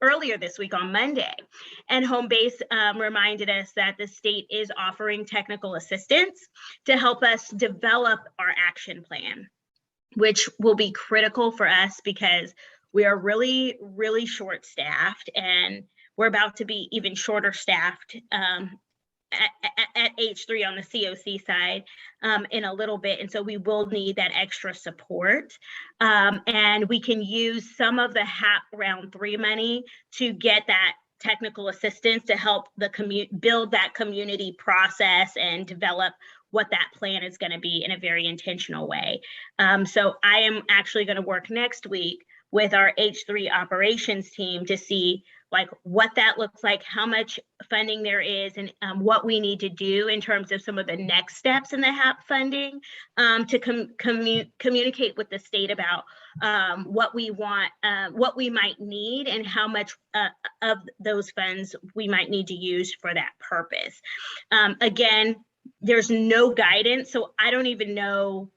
earlier this week on Monday, and Home Base reminded us that the state is offering technical assistance to help us develop our action plan, which will be critical for us because we are really, really short-staffed, and we're about to be even shorter staffed at H3 on the COC side in a little bit. And so we will need that extra support. And we can use some of the HAP round 3 money to get that technical assistance to help build that community process and develop what that plan is going to be in a very intentional way. So I am actually going to work next week with our H3 operations team to see like what that looks like, how much funding there is, and what we need to do in terms of some of the next steps in the HAP funding to communicate with the state about what we want, what we might need, and how much of those funds we might need to use for that purpose. Again, there's no guidance, so I don't even know.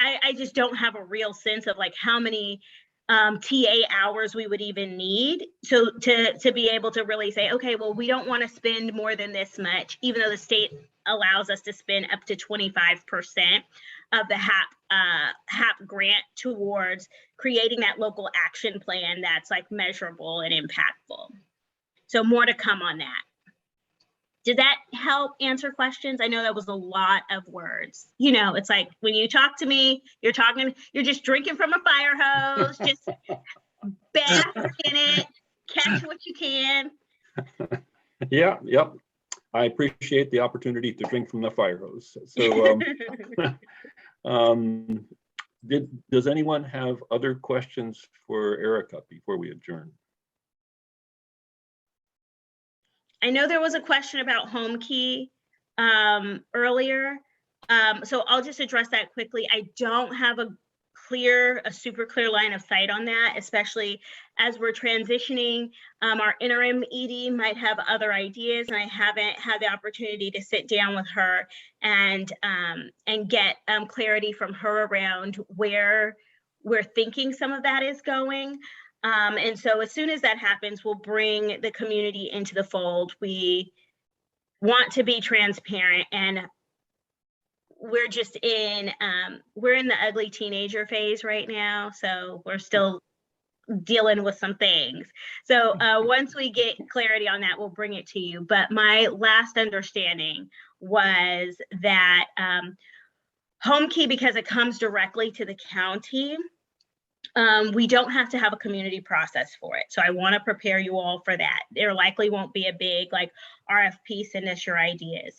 I just don't have a real sense of like how many TA hours we would even need to be able to really say, okay, well, we don't want to spend more than this much, even though the state allows us to spend up to 25%. of the HAP grant towards creating that local action plan that's like measurable and impactful. So more to come on that. Did that help answer questions? I know that was a lot of words. You know, it's like when you talk to me, you're just drinking from a fire hose, just bask in it, catch what you can. Yeah, yep. I appreciate the opportunity to drink from the fire hose. So does anyone have other questions for Erica before we adjourn? I know there was a question about home key earlier. So I'll just address that quickly. I don't have a super clear line of sight on that, especially as we're transitioning. Our interim ED might have other ideas, and I haven't had the opportunity to sit down with her and get clarity from her around where we're thinking some of that is going. And so as soon as that happens, we'll bring the community into the fold. We want to be transparent, and we're just we're in the ugly teenager phase right now. So we're still dealing with some things. So once we get clarity on that, we'll bring it to you. But my last understanding was that home key, because it comes directly to the county, we don't have to have a community process for it. So I want to prepare you all for that. There likely won't be a big like RFP, send us your ideas.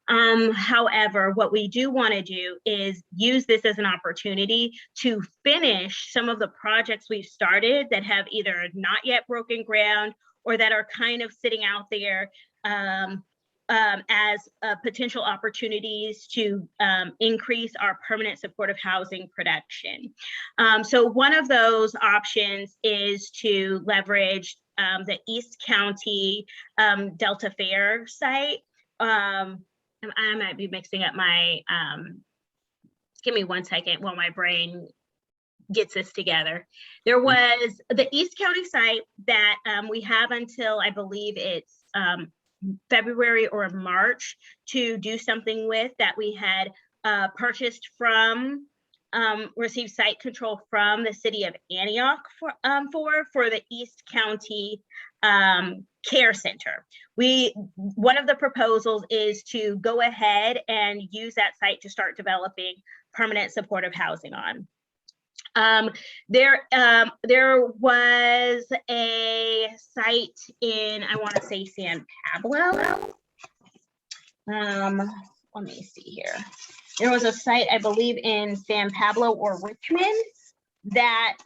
However, what we do want to do is use this as an opportunity to finish some of the projects we've started that have either not yet broken ground or that are kind of sitting out there as potential opportunities to increase our permanent supportive housing production. So one of those options is to leverage the East County Delta Fair site. I might be mixing up my, give me 1 second while my brain gets this together. There was the East County site that we have until I believe it's February or March to do something with, that we had purchased from, received site control from the city of Antioch for the East County Care Center. One of the proposals is to go ahead and use that site to start developing permanent supportive housing on. There was a site in, I want to say San Pablo. Let me see here. There was a site, I believe, in San Pablo or Richmond that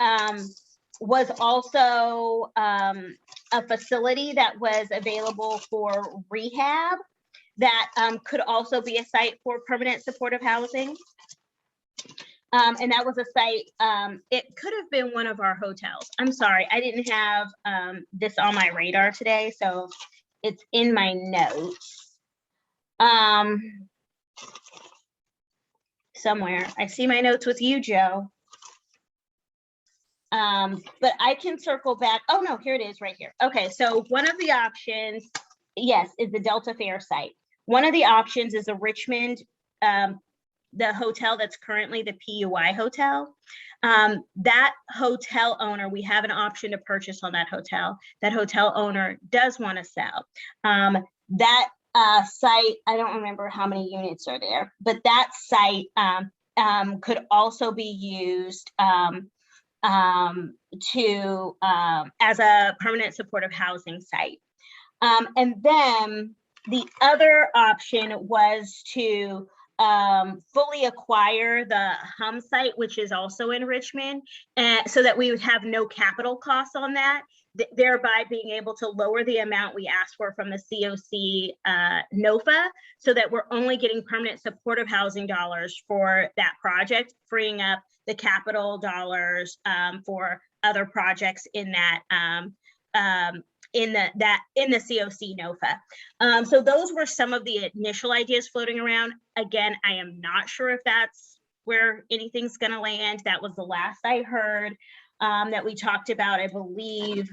was also a facility that was available for rehab that could also be a site for permanent supportive housing. And that was a site, it could have been one of our hotels. I'm sorry, I didn't have this on my radar today, so it's in my notes. Somewhere, I see my notes with you, Joe. But I can circle back. Oh no, here it is right here. Okay, so one of the options, yes, is the Delta Fair site. One of the options is a Richmond, the hotel that's currently the PUI hotel. That hotel owner, we have an option to purchase on that hotel. That hotel owner does want to sell. That site, I don't remember how many units are there, but that site could also be used as a permanent supportive housing site. And then the other option was to fully acquire the Hum site, which is also in Richmond, so that we would have no capital costs on that, thereby being able to lower the amount we asked for from the COC NOFA, so that we're only getting permanent supportive housing dollars for that project, freeing up the capital dollars for other projects in that in the COC NOFA. So those were some of the initial ideas floating around. Again, I am not sure if that's where anything's going to land. That was the last I heard that we talked about, I believe,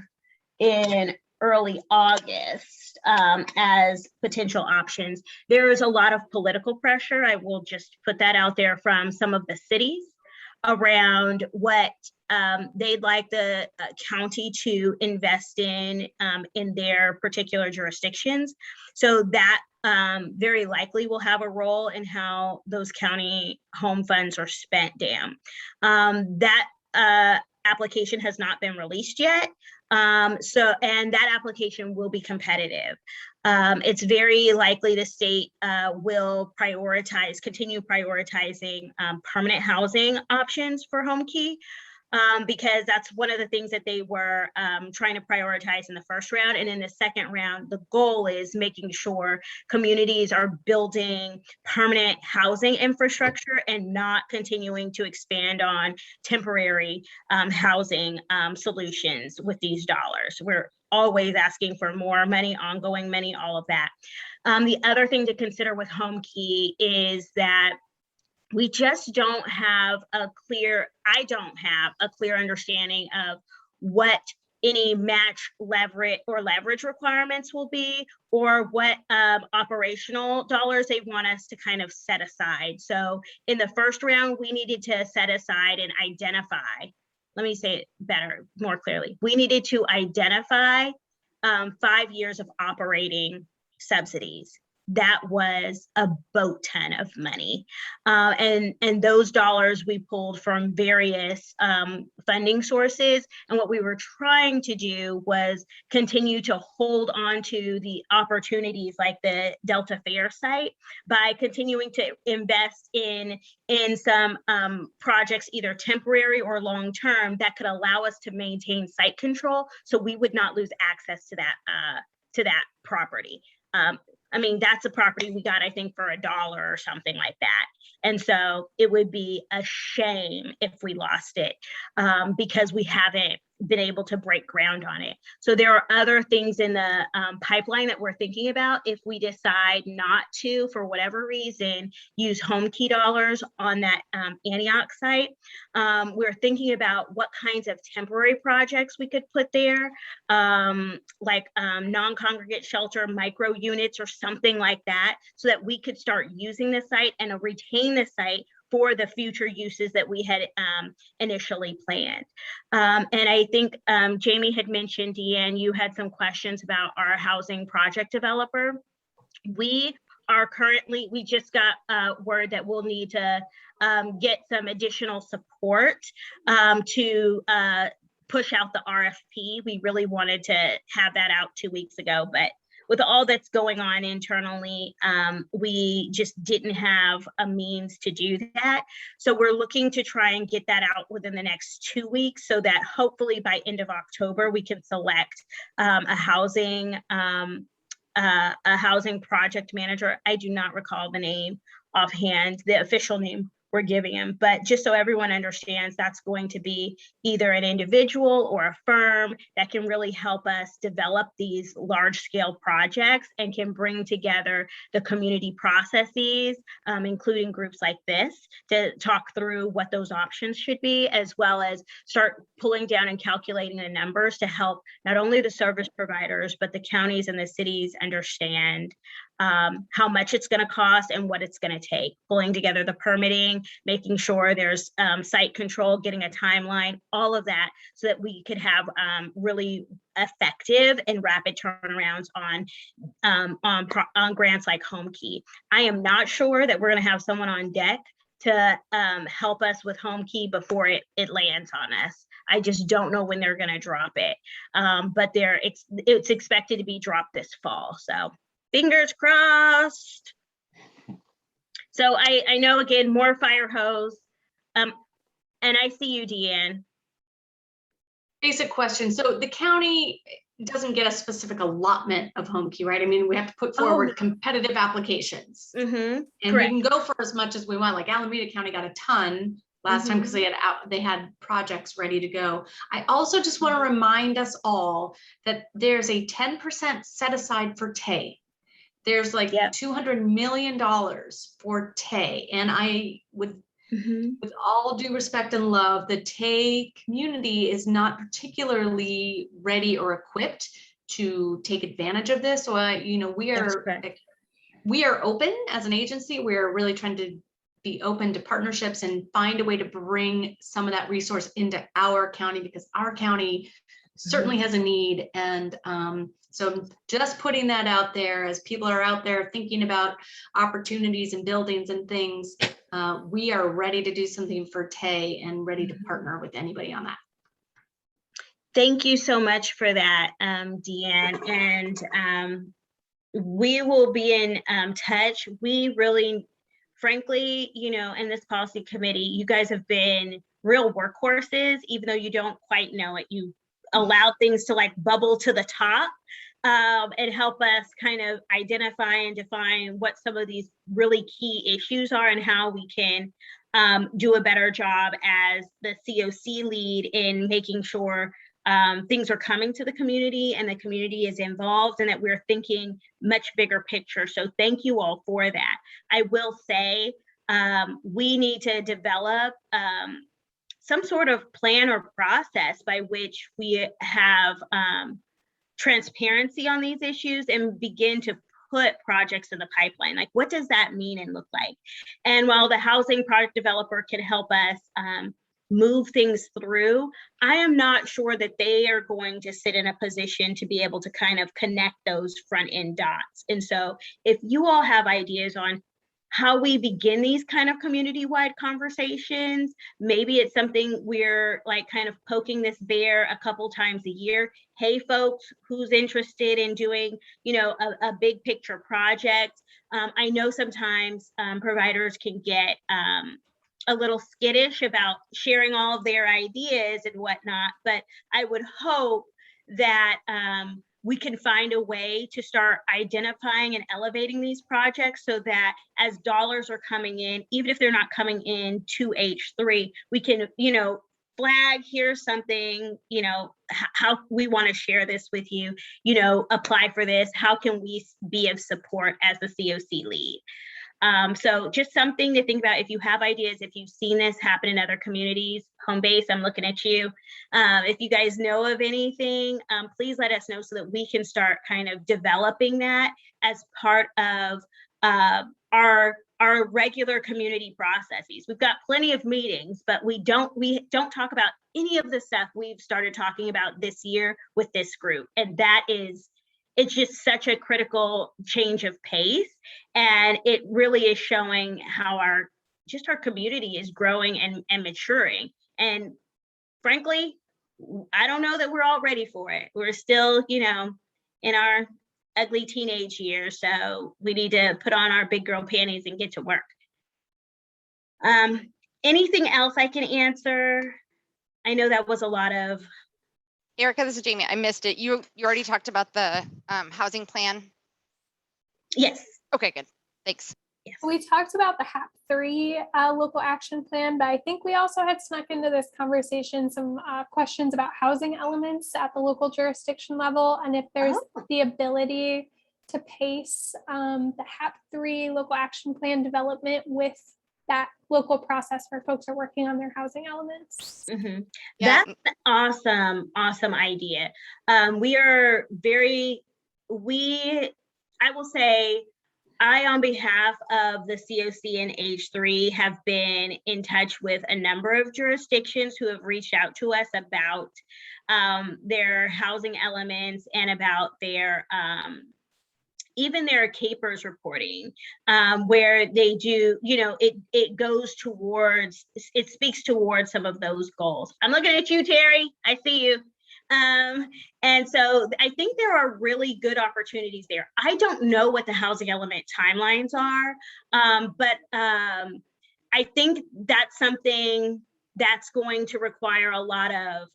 in early August. as potential options. There is a lot of political pressure. I will just put that out there from some of the cities around what they'd like the county to invest in their particular jurisdictions. So that very likely will have a role in how those county home funds are spent, Dan. That application has not been released yet. And that application will be competitive. It's very likely the state will continue prioritizing permanent housing options for Homekey, because that's one of the things that they were trying to prioritize in the first round. And in the second round, the goal is making sure communities are building permanent housing infrastructure and not continuing to expand on temporary housing solutions with these dollars. We're always asking for more money, ongoing money, all of that. The other thing to consider with Homekey is that we just don't have I don't have a clear understanding of what any match leverage requirements will be, or what operational dollars they want us to kind of set aside. So in the first round, we needed to set aside and identify, let me say it more clearly. We needed to identify 5 years of operating subsidies. That was a boat ton of money. And those dollars we pulled from various funding sources. And what we were trying to do was continue to hold on to the opportunities like the Delta Fair site by continuing to invest in some projects, either temporary or long-term, that could allow us to maintain site control so we would not lose access to that property. I mean, that's a property we got, I think, for $1 or something like that. And so it would be a shame if we lost it because we haven't been able to break ground on it. So there are other things in the pipeline that we're thinking about if we decide not to, for whatever reason, use Homekey dollars on that Antioch site. We're thinking about what kinds of temporary projects we could put there, like non-congregate shelter, micro units or something like that, so that we could start using the site and retain the site for the future uses that we had initially planned. And I think Jamie had mentioned, Deanne, you had some questions about our housing project developer. We just got word that we'll need to get some additional support to push out the RFP. We really wanted to have that out 2 weeks ago, but with all that's going on internally, we just didn't have a means to do that. So we're looking to try and get that out within the next 2 weeks so that hopefully by end of October, we can select a housing project manager. I do not recall the name offhand, the official name we're giving him, but just so everyone understands, that's going to be either an individual or a firm that can really help us develop these large scale projects and can bring together the community processes, including groups like this, to talk through what those options should be, as well as start pulling down and calculating the numbers to help not only the service providers, but the counties and the cities understand how much it's going to cost and what it's going to take, pulling together the permitting, making sure there's site control, getting a timeline, all of that, so that we could have really effective and rapid turnarounds on grants like Homekey. I am not sure that we're going to have someone on deck to help us with Homekey before it lands on us. I just don't know when they're going to drop it, but it's expected to be dropped this fall. So fingers crossed. So I know, again, more fire hose. And I see you, Deanne. Basic question. So the county doesn't get a specific allotment of Homekey, right? I mean, we have to put forward competitive applications. And correct. we can go for as much as we want. Like Alameda County got a ton last time because they had projects ready to go. I also just want to remind us all that there's a 10% set aside for TAY. There's like $200 million for TAY. And I would, with all due respect and love, the TAY community is not particularly ready or equipped to take advantage of this. So, you know, we are open as an agency. We're really trying to be open to partnerships and find a way to bring some of that resource into our county, because our county certainly has a need. And so just putting that out there as people are out there thinking about opportunities and buildings and things, we are ready to do something for Tay and ready to partner with anybody on that. Thank you so much for that, Deanne. And we will be in touch. We really, frankly, you know, in this policy committee, you guys have been real workhorses, even though you don't quite know it. You allow things to like bubble to the top and help us kind of identify and define what some of these really key issues are and how we can do a better job as the COC lead in making sure things are coming to the community and the community is involved and that we're thinking much bigger picture. So thank you all for that. I will say we need to develop some sort of plan or process by which we have transparency on these issues and begin to put projects in the pipeline. Like, what does that mean and look like? And while the housing project developer can help us move things through, I am not sure that they are going to sit in a position to be able to kind of connect those front end dots. And so if you all have ideas on how we begin these kind of community-wide conversations, maybe it's something we're like kind of poking this bear a couple times a year. Hey folks, who's interested in doing, you know, a big picture project? I know sometimes providers can get a little skittish about sharing all of their ideas and whatnot, but I would hope that we can find a way to start identifying and elevating these projects so that as dollars are coming in, even if they're not coming in to H3, we can, you know, flag, here's something, you know, how we want to share this with you, you know, apply for this. How can we be of support as the COC lead? So just something to think about if you have ideas, if you've seen this happen in other communities. Home base, I'm looking at you. If you guys know of anything, please let us know so that we can start kind of developing that as part of our regular community processes. We've got plenty of meetings, but we don't talk about any of the stuff we've started talking about this year with this group. And that is, it's just such a critical change of pace. And it really is showing how our community is growing and maturing. And frankly, I don't know that we're all ready for it. We're still, you know, in our ugly teenage years. So we need to put on our big girl panties and get to work. Anything else I can answer? I know that was a lot of. Erica, this is Jamie. I missed it. You already talked about the housing plan? Yes. Okay, good. Thanks. Yes. We talked about the HAP3 local action plan, but I think we also had snuck into this conversation some questions about housing elements at the local jurisdiction level, and if there's the ability to pace the HAP3 local action plan development with that local process where folks are working on their housing elements. Mm-hmm. Yeah. That's an awesome idea. I will say, I, on behalf of the COC and H3, have been in touch with a number of jurisdictions who have reached out to us about their housing elements and about their even their CAPERS reporting, where they do, you know, it goes towards, it speaks towards some of those goals. I'm looking at you, Terry. I see you. And so I think there are really good opportunities there. I don't know what the housing element timelines are, but I think that's something that's going to require a lot of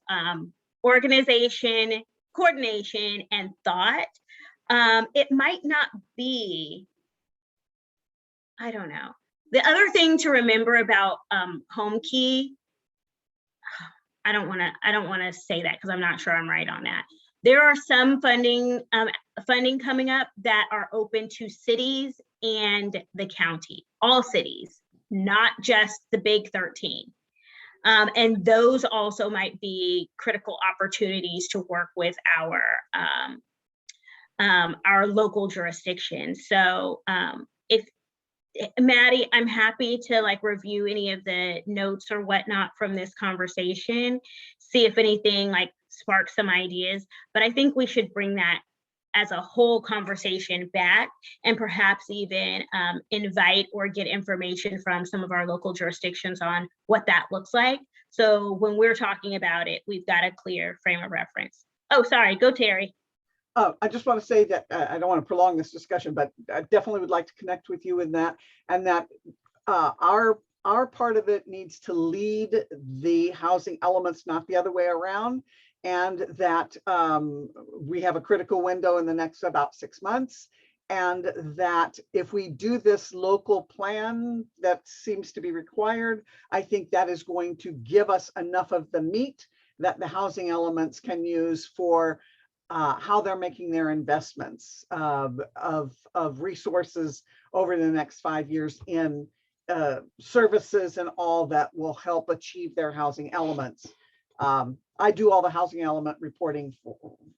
organization, coordination, and thought. It might not be, I don't know. The other thing to remember about home key, I don't want to say that because I'm not sure I'm right on that. There are some funding coming up that are open to cities and the county, all cities, not just the big 13. And those also might be critical opportunities to work with our our local jurisdiction. So if Maddie, I'm happy to like review any of the notes or whatnot from this conversation, see if anything like sparks some ideas, but I think we should bring that as a whole conversation back and perhaps even invite or get information from some of our local jurisdictions on what that looks like. So when we're talking about it, we've got a clear frame of reference. Oh, sorry, go Terry. I just want to say that I don't want to prolong this discussion, but I definitely would like to connect with you in that, and that our part of it needs to lead the housing elements, not the other way around, and that we have a critical window in the next about 6 months, and that if we do this local plan that seems to be required, I think that is going to give us enough of the meat that the housing elements can use for how they're making their investments of resources over the next 5 years in services and all that will help achieve their housing elements. I do all the housing element reporting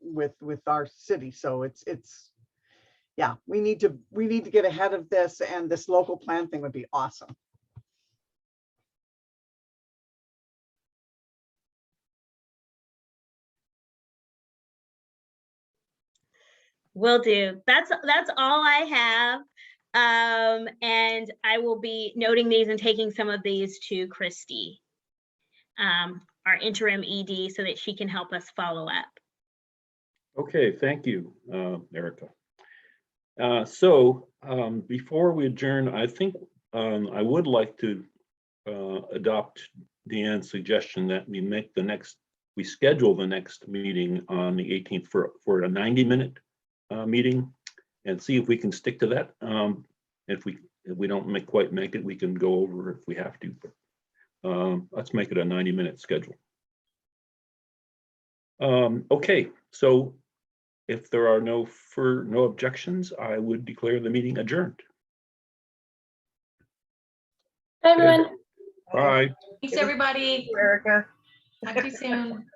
with our city, so it's yeah, we need to get ahead of this, and this local plan thing would be awesome. Will do. That's all I have. And I will be noting these and taking some of these to Christy, our interim ED, so that she can help us follow up. Okay, thank you, Erica. So before we adjourn, I think I would like to adopt Deanne's suggestion that we schedule the next meeting on the 18th for a 90-minute meeting, and see if we can stick to that. If we don't quite make it, we can go over if we have to. But let's make it a 90-minute schedule. Okay, so if there are no objections, I would declare the meeting adjourned. Bye, everyone. Bye. Thanks, everybody. Erica. Talk to you soon.